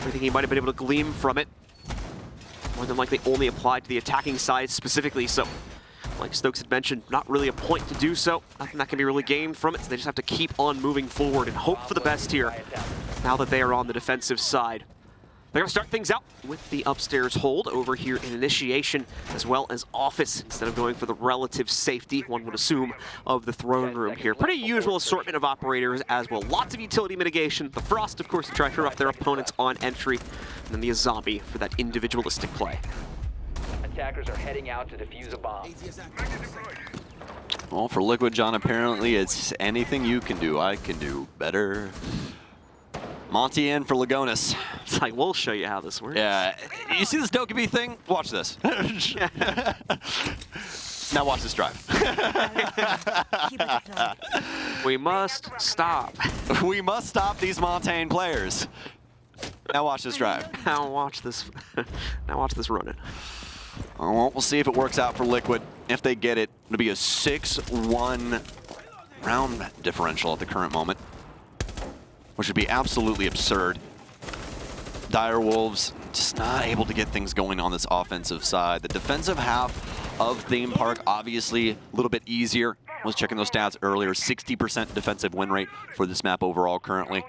everything he might have been able to glean from it more than likely only applied to the attacking side specifically, so like Stokes had mentioned, not really a point to do so. Nothing that can be really gained from it, so they just have to keep on moving forward and hope for the best here now that they are on the defensive side. They're going to start things out with the upstairs hold over here in initiation as well as office instead of going for the relative safety, one would assume, of the throne room here. Pretty usual assortment of operators as well. Lots of utility mitigation. The Frost, of course, to try to hurt off their opponents on entry. And then the Zombie for that individualistic play. Attackers are heading out to defuse a bomb. Well, for Liquid, John, apparently it's anything you can do, I can do better. Monty in for Lagonis. It's like, we'll show you how this works. Yeah, you see this Dokkaebi thing? Watch this. Now watch this drive. We must stop. We must stop these Montaigne players. Now watch this drive. Now watch this. Now watch this run it. Well, we'll see if it works out for Liquid. If they get it, it'll be a 6-1 round differential at the current moment, which would be absolutely absurd. Direwolves just not able to get things going on this offensive side. The defensive half of Theme Park, obviously a little bit easier. I was checking those stats earlier, 60% defensive win rate for this map overall currently.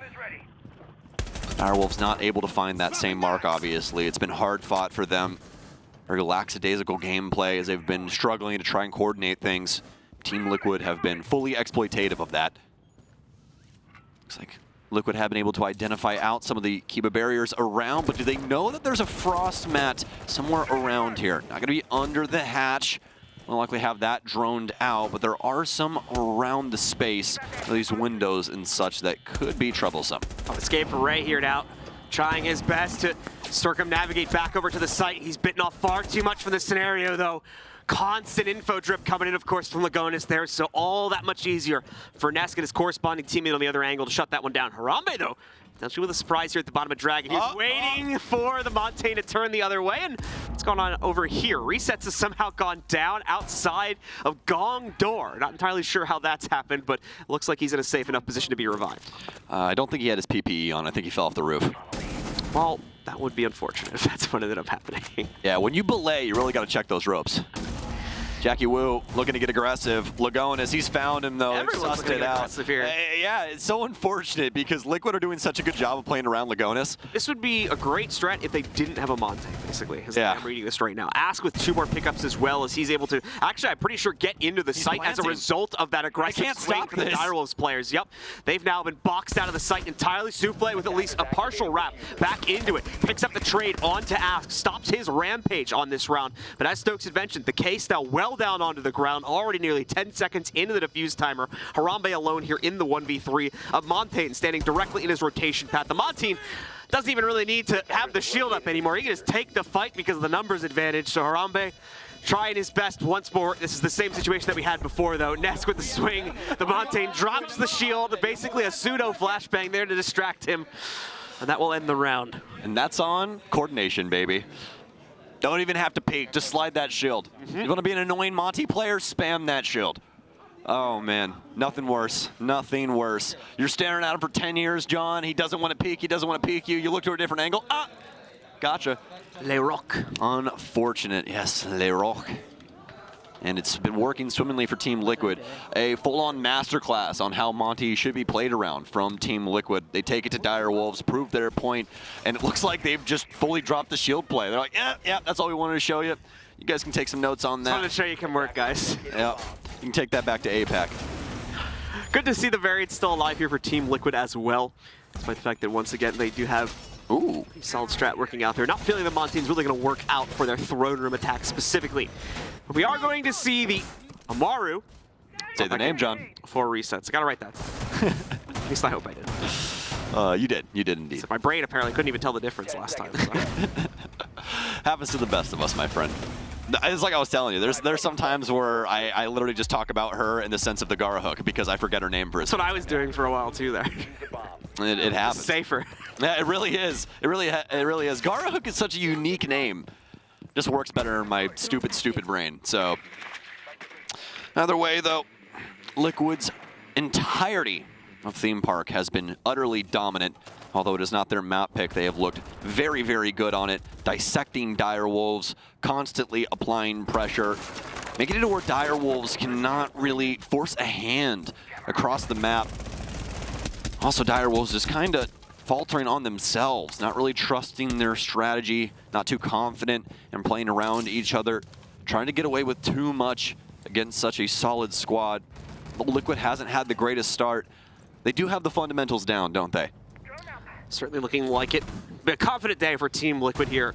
Direwolves not able to find that same mark, obviously. It's been hard fought for them. Very lackadaisical gameplay as they've been struggling to try and coordinate things. Team Liquid have been fully exploitative of that. Looks like Liquid have been able to identify out some of the Kiba barriers around, but do they know that there's a frost mat somewhere around here? Not going to be under the hatch. We'll likely have that droned out, but there are some around the space, these windows and such, that could be troublesome. Escape for Ray here now, trying his best to circumnavigate back over to the site. He's bitten off far too much from this scenario, though. Constant info drip coming in, of course, from Lagonis there, so all that much easier for Nesk and his corresponding teammate on the other angle to shut that one down. Harambe, though, potentially with a surprise here at the bottom of Dragon. He's waiting for the Montaigne to turn the other way, and what's going on over here? Resets has somehow gone down outside of Gong Door. Not entirely sure how that's happened, but it looks like he's in a safe enough position to be revived. I don't think he had his PPE on. I think he fell off the roof. Well, that would be unfortunate if that's what ended up happening. Yeah, when you belay, you really got to check those ropes. Jackie Wu looking to get aggressive. Lagonis, he's found him though. Everyone's Sussed it out. Here. Yeah, it's so unfortunate because Liquid are doing such a good job of playing around Lagonis. This would be a great strat if they didn't have a Monte, basically. I'm reading this right now. Ask with 2 more pickups as well, as he's able to, actually, I'm pretty sure, get into the site as a result of that aggressive swing from the Direwolves players. Yep, they've now been boxed out of the site entirely. Souffle with at least a partial wrap back into it. Picks up the trade onto Ask, stops his rampage on this round. But as Stokes had mentioned, the case now well down onto the ground, already nearly 10 seconds into the defuse timer. Harambe alone here in the 1v3 of Montaigne standing directly in his rotation path. The Montaigne doesn't even really need to have the shield up anymore. He can just take the fight because of the numbers advantage. So Harambe trying his best once more. This is the same situation that we had before, though. Nesk with the swing. The Montaigne drops the shield. Basically a pseudo flashbang there to distract him. And that will end the round. And that's on coordination, baby. Don't even have to peek, just slide that shield. You want to be an annoying Monty player? Spam that shield. Oh man, nothing worse, nothing worse. You're staring at him for 10 years, John. He doesn't want to peek, he doesn't want to peek you. You look to a different angle, gotcha. Le Roc. Unfortunate, yes, Le Roc. And it's been working swimmingly for Team Liquid. A full-on masterclass on how Monty should be played around from Team Liquid. They take it to Direwolves, prove their point, and it looks like they've just fully dropped the shield play. They're like, yeah, that's all we wanted to show you. You guys can take some notes on that. Just wanted to show you can work, guys. Yeah, you can take that back to APAC. Good to see the variant still alive here for Team Liquid as well. Despite the fact that once again they do have Ooh. Solid strat working out there. Not feeling the Montene's really going to work out for their throne room attack specifically. But we are going to see the Amaru. Say the name, John. 4 resets. I got to write that. At least I hope I did. You did. You did indeed. So my brain apparently couldn't even tell the difference last time. So. Happens to the best of us, my friend. It's like I was telling you, there's some times where I literally just talk about her in the sense of the Gara hook because I forget her name for a That's what I was doing for a while too there. It happens. Safer. Yeah, it really is. It really is. Gara hook is such a unique name. Just works better in my stupid brain. So, either way though, Liquid's entirety of Theme Park has been utterly dominant. Although it is not their map pick, they have looked very, very good on it, dissecting Direwolves, constantly applying pressure, making it to where Direwolves cannot really force a hand across the map. Also, Direwolves just kind of faltering on themselves, not really trusting their strategy, not too confident and playing around each other, trying to get away with too much against such a solid squad. But Liquid hasn't had the greatest start. They do have the fundamentals down, don't they? Certainly looking like it. A confident day for Team Liquid here.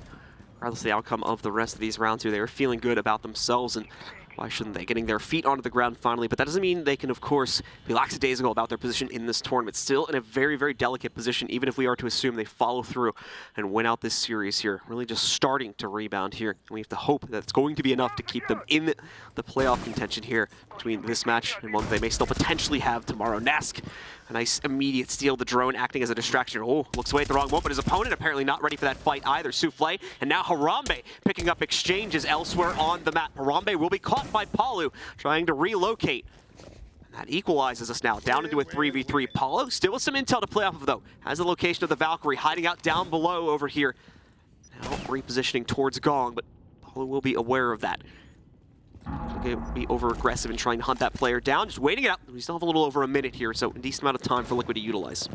Regardless of the outcome of the rest of these rounds here, they were feeling good about themselves, and why shouldn't they? Getting their feet onto the ground finally, but that doesn't mean they can, of course, be lackadaisical about their position in this tournament. Still in a very, very delicate position, even if we are to assume they follow through and win out this series here. Really just starting to rebound here. And we have to hope that it's going to be enough to keep them in the playoff contention here between this match and one they may still potentially have tomorrow. Nesk, a nice immediate steal. The drone acting as a distraction. Oh, looks away at the wrong moment, but his opponent apparently not ready for that fight either. Souffle, and now Harambe picking up exchanges elsewhere on the map. Harambe will be caught by Palu, trying to relocate. And that equalizes us now, down into a 3v3. Palu still with some intel to play off of, though. Has the location of the Valkyrie hiding out down below over here. Now repositioning towards Gong, but Palu will be aware of that. Be over-aggressive in trying to hunt that player down, just waiting it out. We still have a little over a minute here, so a decent amount of time for Liquid to utilize.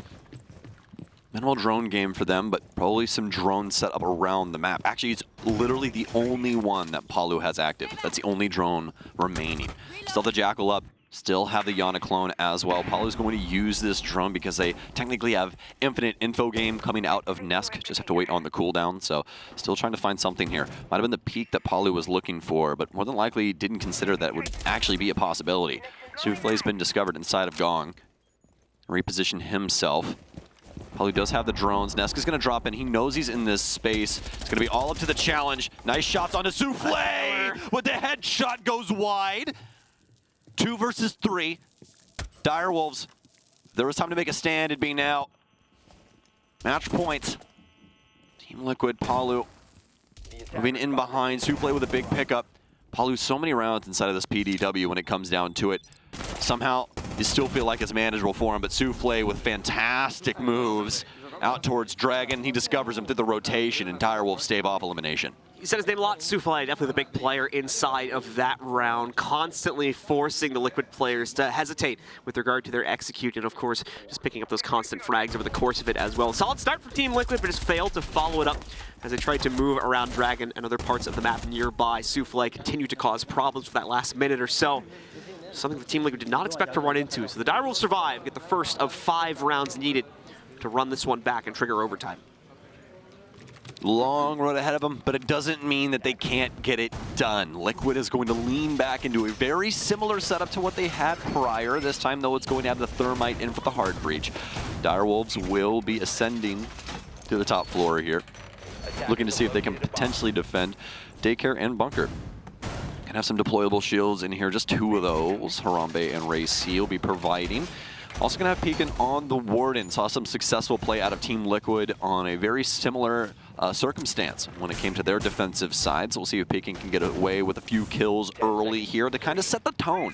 Minimal drone game for them, but probably some drones set up around the map. Actually, it's literally the only one that Palu has active. That's the only drone remaining. Still the Jackal up, still have the Yana clone as well. Palu's going to use this drone because they technically have infinite info game coming out of Nesk. Just have to wait on the cooldown, so still trying to find something here. Might have been the peak that Palu was looking for, but more than likely didn't consider that would actually be a possibility. Souffle's been discovered inside of Gong. Reposition himself. Palu does have the drones. Nesk is going to drop in. He knows he's in this space. It's going to be all up to the challenge. Nice shots onto Souffle, with the headshot goes wide. 2 versus 3. Direwolves, there was time to make a stand. It'd be now. Match point. Team Liquid, Palu moving in behind. Souffle with a big pickup. Palu so many rounds inside of this PDW when it comes down to it. Somehow, you still feel like it's manageable for him, but Souffle with fantastic moves out towards Dragon. He discovers him through the rotation, and Direwolves stave off elimination. You said his name a lot, Souffle, definitely the big player inside of that round, constantly forcing the Liquid players to hesitate with regard to their execute, and of course, just picking up those constant frags over the course of it as well. Solid start from Team Liquid, but just failed to follow it up as they tried to move around Dragon and other parts of the map nearby. Souffle continued to cause problems for that last minute or so. Something the Team Liquid did not expect to run into. So the Dire will survive, get the first of 5 rounds needed to run this one back and trigger overtime. Long road ahead of them, but it doesn't mean that they can't get it done. Liquid is going to lean back into a very similar setup to what they had prior. This time, though, it's going to have the Thermite in for the hard breach. Direwolves will be ascending to the top floor here, looking to see if they can potentially defend Daycare and Bunker. Can have some deployable shields in here, just 2 of those. Harambe and Ray C will be providing. Also gonna have Peekin on the Warden. Saw some successful play out of Team Liquid on a very similar circumstance when it came to their defensive side. So we'll see if Peekin can get away with a few kills early here to kind of set the tone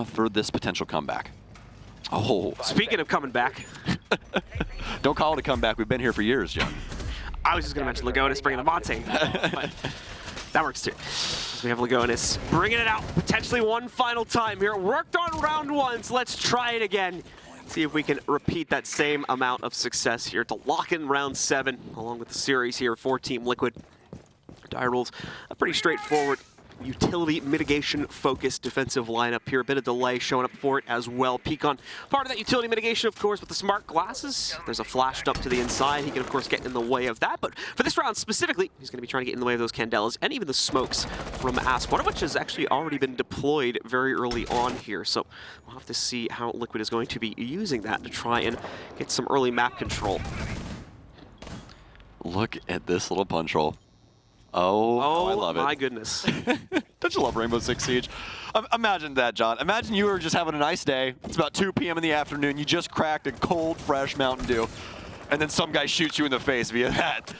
for this potential comeback. Oh, speaking of coming back. Don't call it a comeback. We've been here for years, John. I was just gonna mention Lagonis bringing the Montane, but that works too. As we have Lagonis bringing it out potentially one final time here. Worked on round 1, so let's try it again. See if we can repeat that same amount of success here to lock in round 7, along with the series here for Team Liquid. Direwolves, a pretty straightforward utility mitigation-focused defensive lineup here. A bit of delay showing up for it as well. Peekon, part of that utility mitigation, of course, with the smart glasses. There's a flash dump to the inside. He can, of course, get in the way of that. But for this round specifically, he's going to be trying to get in the way of those Candelas and even the smokes from Ask, one of which has actually already been deployed very early on here. So we'll have to see how Liquid is going to be using that to try and get some early map control. Look at this little punch roll. Oh, I love it. My goodness. Don't you love Rainbow Six Siege? Imagine that, John. Imagine you were just having a nice day. It's about 2 p.m. in the afternoon. You just cracked a cold, fresh Mountain Dew, and then some guy shoots you in the face via that.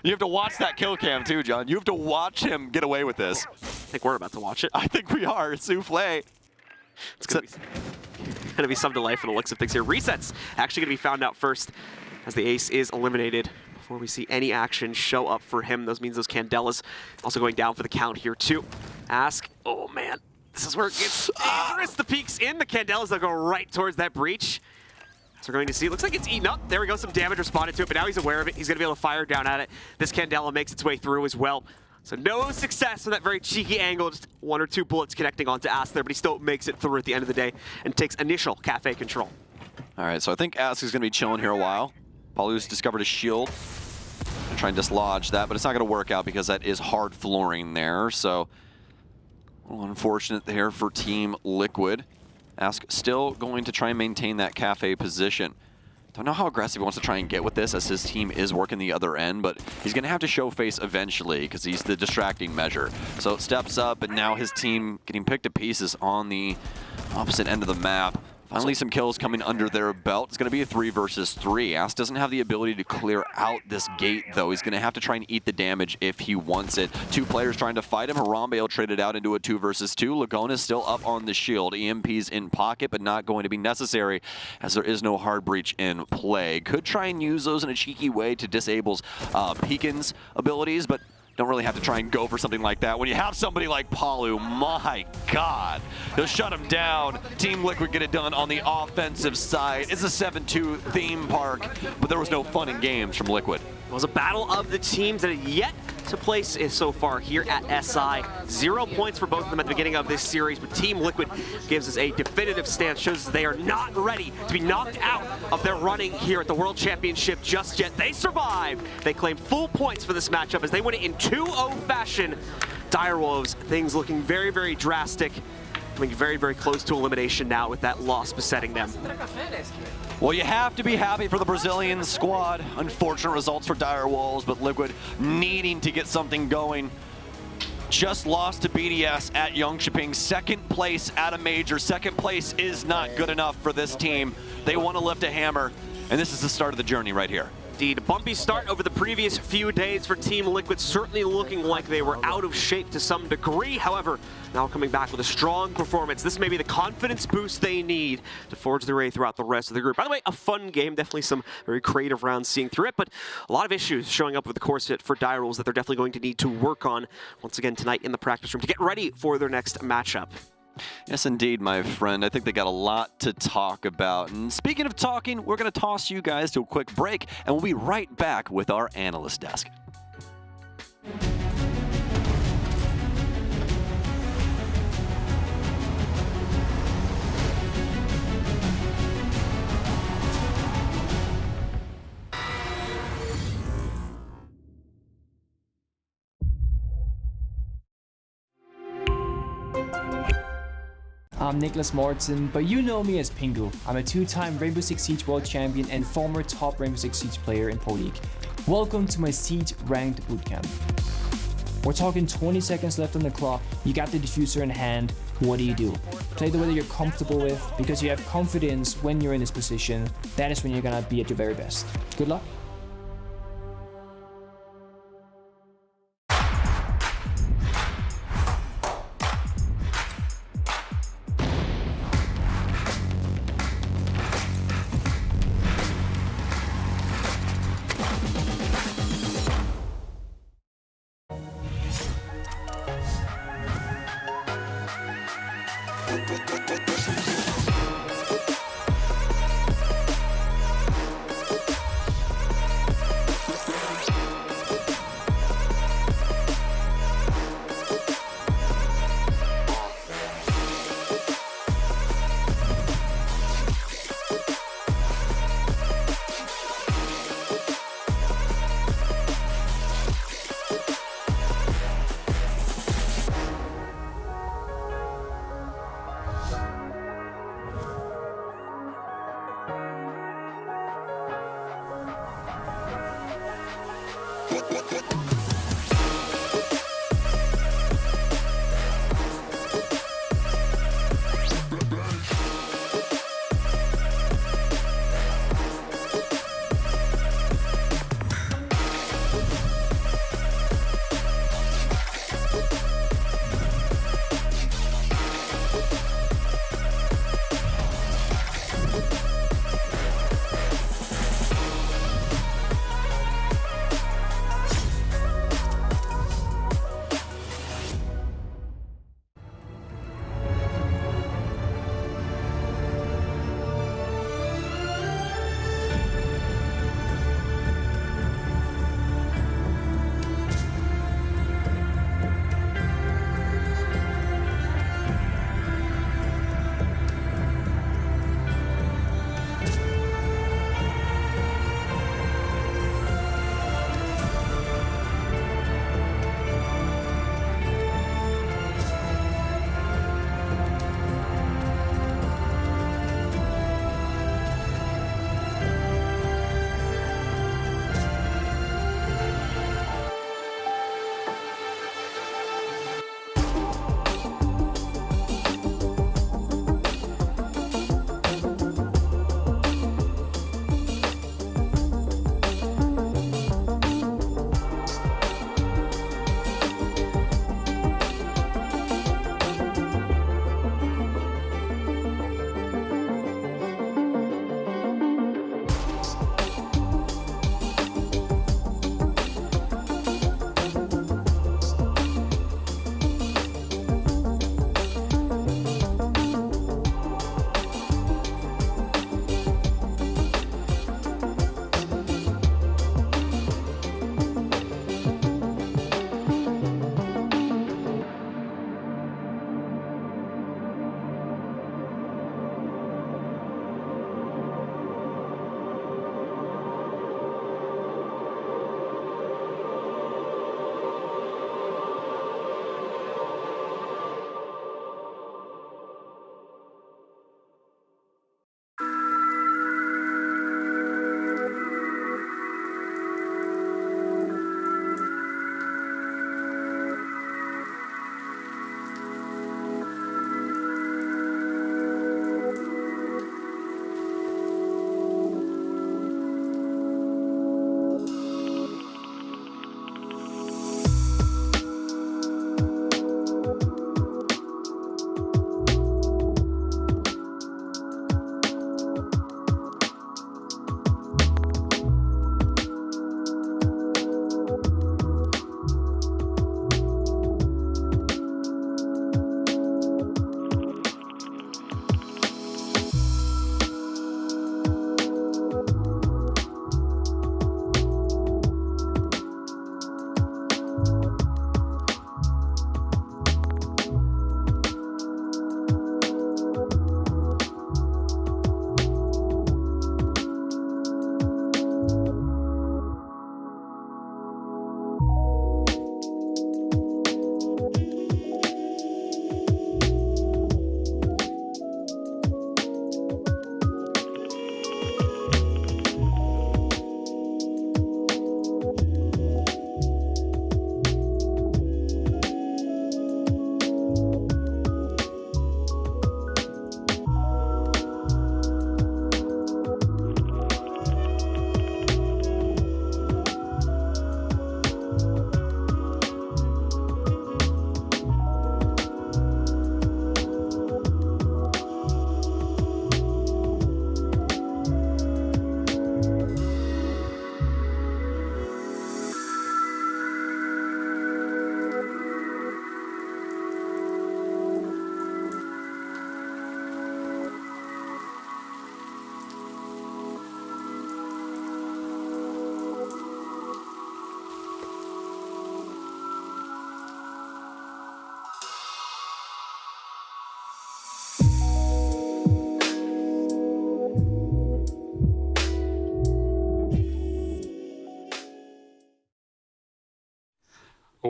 You have to watch that kill cam too, John. You have to watch him get away with this. I think we're about to watch it. I think we are. Souffle. It's going to be some delay for the looks of things here. Reset's actually going to be found out first as the ace is eliminated. Before we see any action show up for him. Those means those Candelas also going down for the count here too. Ask, oh man, this is where it gets dangerous. The peek's in, the Candelas, they'll go right towards that breach. So we're going to see, it looks like it's eaten up. There we go, some damage responded to it, but now he's aware of it. He's gonna be able to fire down at it. This Candela makes its way through as well. So no success on that very cheeky angle, just 1 or 2 bullets connecting onto Ask there, but he still makes it through at the end of the day and takes initial cafe control. All right, so I think Ask is gonna be chilling here a while. Palu's discovered a shield. Try and dislodge that, but it's not going to work out because that is hard flooring there. So, a little unfortunate there for Team Liquid. Ask still going to try and maintain that cafe position. Don't know how aggressive he wants to try and get with this as his team is working the other end, but he's going to have to show face eventually because he's the distracting measure. So it steps up, and now his team getting picked to pieces on the opposite end of the map. Finally, some kills coming under their belt. It's going to be a 3 versus 3. Ask doesn't have the ability to clear out this gate, though. He's going to have to try and eat the damage if he wants it. 2 players trying to fight him. Harambe traded out into a 2 versus 2. Lagona's still up on the shield. EMP's in pocket, but not going to be necessary as there is no hard breach in play. Could try and use those in a cheeky way to disable Peekin's abilities, but don't really have to try and go for something like that. When you have somebody like Palu, my God, he'll shut him down. Team Liquid get it done on the offensive side. It's a 7-2 theme park, but there was no fun and games from Liquid. It was a battle of the teams that had yet to place so far here at SI. 0 points for both of them at the beginning of this series, but Team Liquid gives us a definitive stance, shows they are not ready to be knocked out of their running here at the World Championship just yet. They survive. They claim full points for this matchup as they win it in 2-0 fashion. Direwolves, things looking very, very drastic. Coming very, very close to elimination now with that loss besetting them. Well, you have to be happy for the Brazilian squad. Unfortunate results for Direwolves, but Liquid needing to get something going. Just lost to BDS at Jönköping. 2nd place at a major. 2nd place is not good enough for this team. They want to lift a hammer, and this is the start of the journey right here. Indeed, a bumpy start over the previous few days for Team Liquid, certainly looking like they were out of shape to some degree. However, now coming back with a strong performance. This may be the confidence boost they need to forge their way throughout the rest of the group. By the way, a fun game, definitely some very creative rounds seeing through it, but a lot of issues showing up with the course fit for Direwolves that they're definitely going to need to work on once again tonight in the practice room to get ready for their next matchup. Yes, indeed, my friend. I think they got a lot to talk about. And speaking of talking, we're going to toss you guys to a quick break, and we'll be right back with our analyst desk. I'm Nicholas Mortson, but you know me as Pingu. I'm a 2-time Rainbow Six Siege World Champion and former top Rainbow Six Siege player in Pro League. Welcome to my Siege Ranked Bootcamp. We're talking 20 seconds left on the clock, you got the diffuser in hand, what do? Play the way that you're comfortable with, because you have confidence when you're in this position. That is when you're gonna be at your very best. Good luck.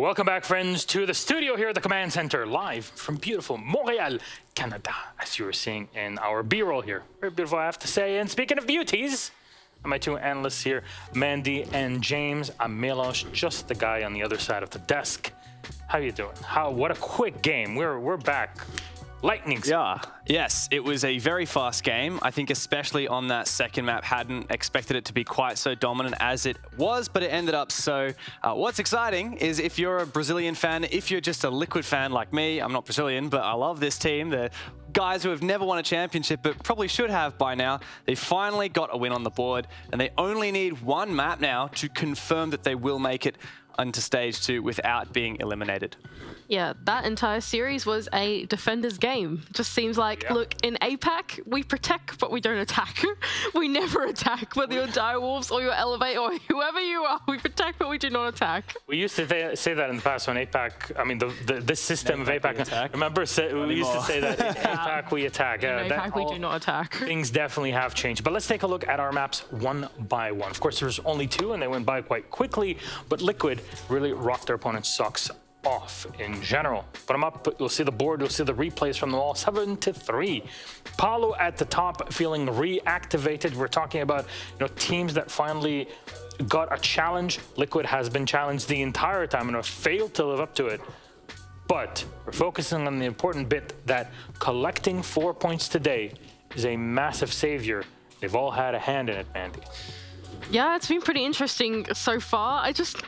Welcome back, friends, to the studio here at the Command Center, live from beautiful Montreal, Canada, as you were seeing in our B-roll here. Very beautiful, I have to say. And speaking of beauties, my two analysts here, Mandy and James. I'm Milos, just the guy on the other side of the desk. How you doing? What a quick game. We're back. Lightning. Yeah, yes, it was a very fast game. I think especially on that second map, hadn't expected it to be quite so dominant as it was, but it ended up so. What's exciting is if you're a Brazilian fan, if you're just a Liquid fan like me, I'm not Brazilian, but I love this team. The guys who have never won a championship, but probably should have by now, they finally got a win on the board, and they only need one map now to confirm that they will make it into stage 2 without being eliminated. Yeah, that entire series was a defender's game. Just seems like, look, in APAC, we protect, but we don't attack. We never attack, whether you're Direwolves or you're Elevate or whoever you are. We protect, but we do not attack. We used to say that in the past when APAC, I mean, this system of APAC, remember, we used to say that in APAC we attack. In APAC, we do not attack. Things definitely have changed. But let's take a look at our maps one by one. Of course, there's only 2, and they went by quite quickly, but Liquid really rocked their opponent's socks off in general. Put them up, you'll see the board, you'll see the replays from them all, 7-3. Paulo at the top feeling reactivated. We're talking about teams that finally got a challenge. Liquid has been challenged the entire time and have failed to live up to it. But we're focusing on the important bit that collecting 4 points today is a massive savior. They've all had a hand in it, Mandy. Yeah, it's been pretty interesting so far. I just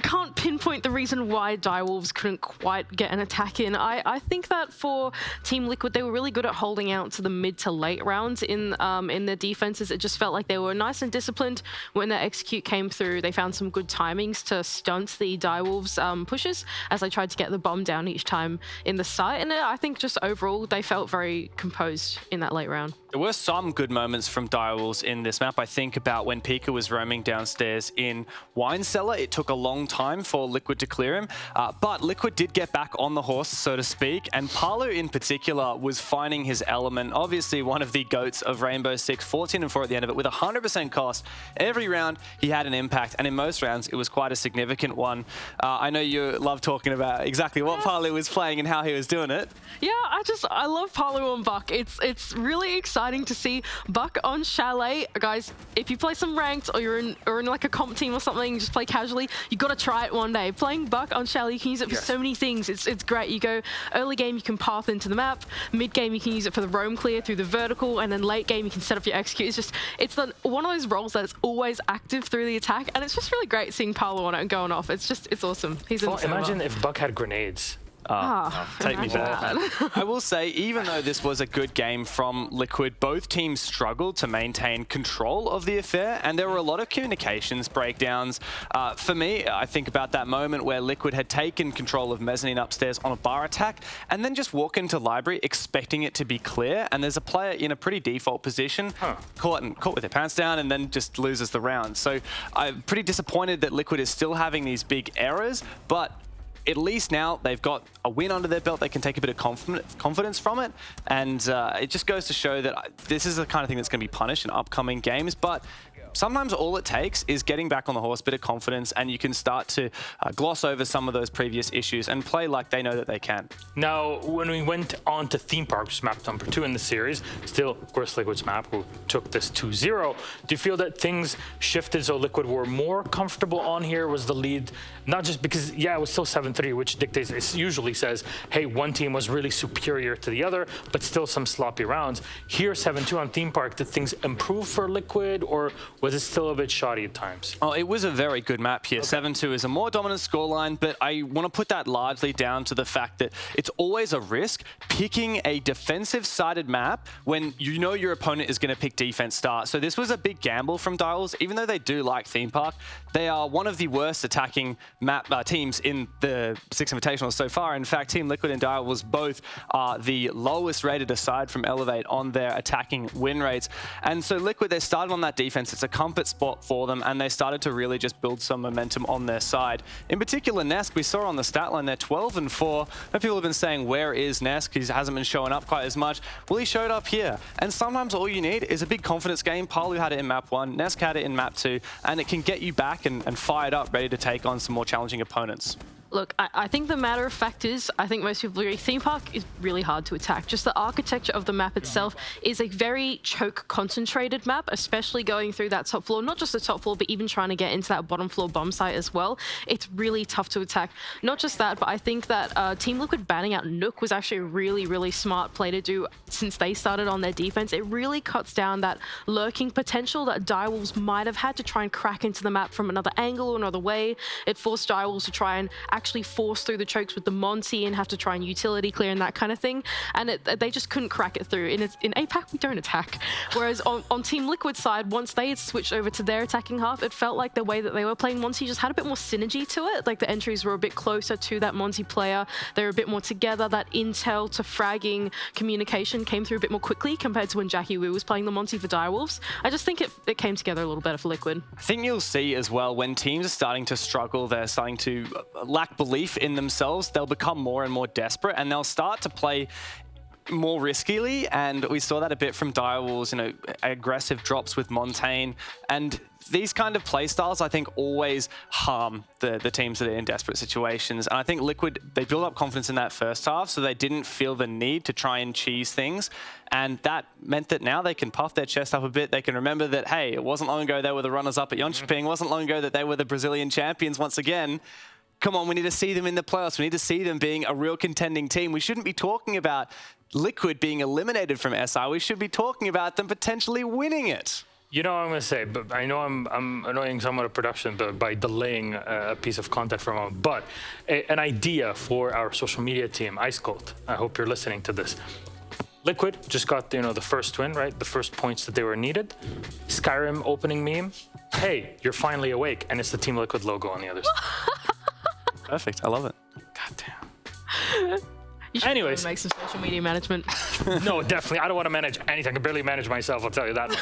can't pinpoint the reason why Direwolves couldn't quite get an attack in. I think that for Team Liquid, they were really good at holding out to the mid to late rounds in their defenses. It just felt like they were nice and disciplined. When their execute came through, they found some good timings to stunt the Direwolves pushes as they tried to get the bomb down each time in the site. And I think just overall, they felt very composed in that late round. There were some good moments from Direwolves in this map. I think about when Pika was roaming downstairs in Wine Cellar. It took a long time for Liquid to clear him, but Liquid did get back on the horse, so to speak, and Paulo in particular was finding his element. Obviously one of the GOATs of Rainbow Six, 14-4 at the end of it with 100% cost. Every round he had an impact, and in most rounds it was quite a significant one. I know you love talking about exactly what Paulo was playing and how he was doing it. Yeah, I love Paulo on Buck. It's really exciting to see Buck on Chalet. Guys, if you play some ranked or you're in like a comp team or something, just play casually, you got to try it one day. Playing Buck on Chalet, you can use it for so many things. It's great. You go early game, you can path into the map. Mid game, you can use it for the roam clear through the vertical, and then late game, you can set up your execute. It's one of those roles that is always active through the attack, and it's just really great seeing Paulo on it and going off. It's awesome. Imagine if Buck had grenades. Take me back. I will say, even though this was a good game from Liquid, both teams struggled to maintain control of the affair, and there were a lot of communications breakdowns. For me, I think about that moment where Liquid had taken control of mezzanine upstairs on a bar attack, and then just walk into library expecting it to be clear, and there's a player in a pretty default position, caught with their pants down, and then just loses the round. So I'm pretty disappointed that Liquid is still having these big errors, but at least now they've got a win under their belt. They can take a bit of confidence from it. And it just goes to show that this is the kind of thing that's going to be punished in upcoming games. But sometimes all it takes is getting back on the horse, a bit of confidence, and you can start to gloss over some of those previous issues and play like they know that they can. Now, when we went on to Theme Parks, map number 2 in the series, still, of course, Liquid's map, who took this 2-0, do you feel that things shifted so Liquid were more comfortable on here? Was the lead, not just because, it was still 7-3, which dictates, it usually says, hey, one team was really superior to the other, but still some sloppy rounds. Here, 7-2 on Theme Park, did things improve for Liquid, or was it still a bit shoddy at times? Oh, it was a very good map here. 7-2 is a more dominant scoreline, but I want to put that largely down to the fact that it's always a risk picking a defensive-sided map when you know your opponent is going to pick defense start. So this was a big gamble from Direwolves. Even though they do like Theme Park, they are one of the worst attacking map teams in the Six Invitational so far. In fact, Team Liquid and Direwolves both are the lowest rated aside from Elevate on their attacking win rates. And so Liquid, they started on that defense. It's a comfort spot for them, and they started to really just build some momentum on their side. In particular, Nesk, we saw on the stat line, they're 12-4. And people have been saying, where is Nesk? He hasn't been showing up quite as much. Well, he showed up here. And sometimes all you need is a big confidence game. Palu had it in map 1, Nesk had it in map 2, and it can get you back and fired up, ready to take on some more challenging opponents. Look, I think the matter of fact is, I think most people agree, Theme Park is really hard to attack. Just the architecture of the map itself is a very choke-concentrated map, especially going through that top floor. Not just the top floor, but even trying to get into that bottom floor bomb site as well. It's really tough to attack. Not just that, but I think that Team Liquid banning out Nook was actually a really, really smart play to do since they started on their defense. It really cuts down that lurking potential that Direwolves might have had to try and crack into the map from another angle or another way. It forced Direwolves to try and actually force through the chokes with the Monty and have to try and utility clear and that kind of thing. And they just couldn't crack it through. In APAC, we don't attack. Whereas on Team Liquid side, once they had switched over to their attacking half, it felt like the way that they were playing Monty just had a bit more synergy to it. Like the entries were a bit closer to that Monty player. They were a bit more together. That intel to fragging communication came through a bit more quickly compared to when Jackie Wu was playing the Monty for Direwolves. I just think it came together a little better for Liquid. I think you'll see as well, when teams are starting to struggle, they're starting to lack belief in themselves, they'll become more and more desperate, and they'll start to play more riskily, and we saw that a bit from Direwolves, you know, aggressive drops with Montaigne, and these kind of play styles, I think, always harm the teams that are in desperate situations. And I think Liquid, they built up confidence in that first half, so they didn't feel the need to try and cheese things. And that meant that now they can puff their chest up a bit. They can remember that, hey, it wasn't long ago they were the runners-up at Jönköping. It wasn't long ago that they were the Brazilian champions once again. Come on, we need to see them in the playoffs. We need to see them being a real contending team. We shouldn't be talking about Liquid being eliminated from SI. We should be talking about them potentially winning it. You know what I'm going to say, but I know I'm annoying somewhat of production by delaying a piece of content for a moment, but an idea for our social media team, Ice Cold. I hope you're listening to this. Liquid just got, you know, the first win, right? The first points that they were needed. Skyrim opening meme. Hey, you're finally awake. And it's the Team Liquid logo on the other side. Perfect. I love it. God damn. You should Anyways. make some social media management. No, definitely. I don't want to manage anything. I can barely manage myself, I'll tell you that.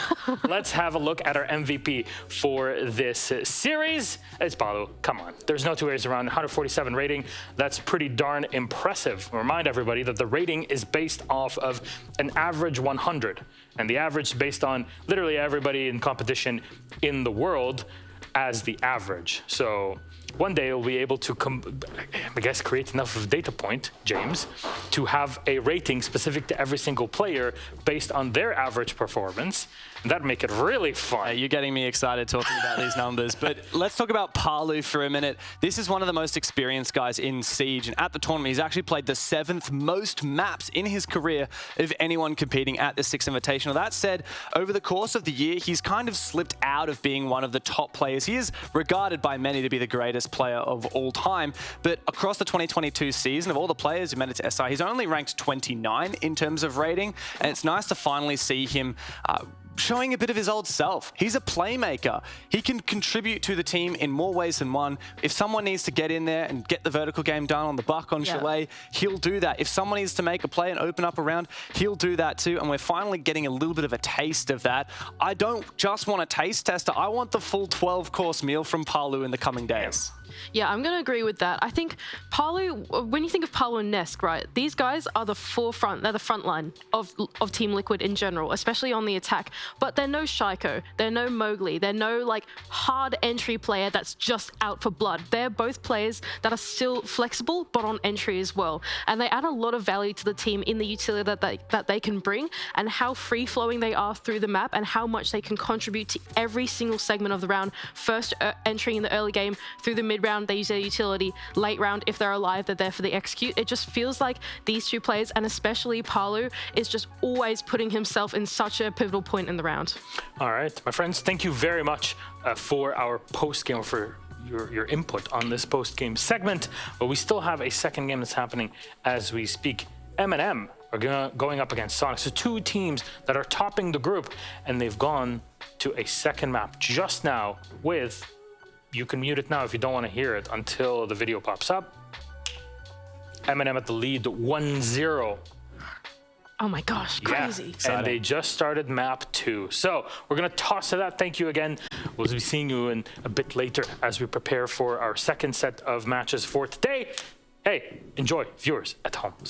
Let's have a look at our MVP for this series. It's Palu. Come on. There's no two ways around. 147 rating. That's pretty darn impressive. Remind everybody that the rating is based off of an average 100. And the average is based on literally everybody in competition in the world as the average. So one day we'll be able to, I guess, create enough of a data point, James, to have a rating specific to every single player based on their average performance. And that'd make it really fun. You're getting me excited talking about these numbers, but let's talk about Palu for a minute. This is one of the most experienced guys in Siege, and at the tournament, he's actually played the 7th most maps in his career of anyone competing at the Six Invitational. That said, over the course of the year, he's kind of slipped out of being one of the top players. He is regarded by many to be the greatest player of all time, but across the 2022 season, of all the players who made it to SI, he's only ranked 29 in terms of rating, and it's nice to finally see him showing a bit of his old self. He's a playmaker. He can contribute to the team in more ways than one. If someone needs to get in there and get the vertical game done on the buck on Chalet, he'll do that. If someone needs to make a play and open up a round, he'll do that too. And we're finally getting a little bit of a taste of that. I don't just want a taste tester. I want the full 12-course meal from Palu in the coming days. Yeah, I'm going to agree with that. I think Palu, when you think of Palu and Nesk, right, these guys are the forefront, they're the front line of Team Liquid in general, especially on the attack. But they're no Shaiko, they're no Mowgli, they're no like hard entry player that's just out for blood. They're both players that are still flexible, but on entry as well. And they add a lot of value to the team in the utility that they can bring, and how free-flowing they are through the map, and how much they can contribute to every single segment of the round. First entry in the early game, through the mid round, they use their utility. Late round, if they're alive, they're there for the execute. It just feels like these two players, and especially Palu, is just always putting himself in such a pivotal point in the round. All right, my friends, thank you very much for our post-game, for your input on this post-game segment. But we still have a second game that's happening as we speak. M&M are going up against Sonic. So two teams that are topping the group, and they've gone to a second map just now with... You can mute it now if you don't want to hear it until the video pops up. M&M at the lead, 1-0. Oh my gosh, crazy. Yeah, and they just started map 2. So we're going to toss to that. Thank you again. We'll be seeing you in a bit later as we prepare for our second set of matches for today. Hey, enjoy, viewers at home.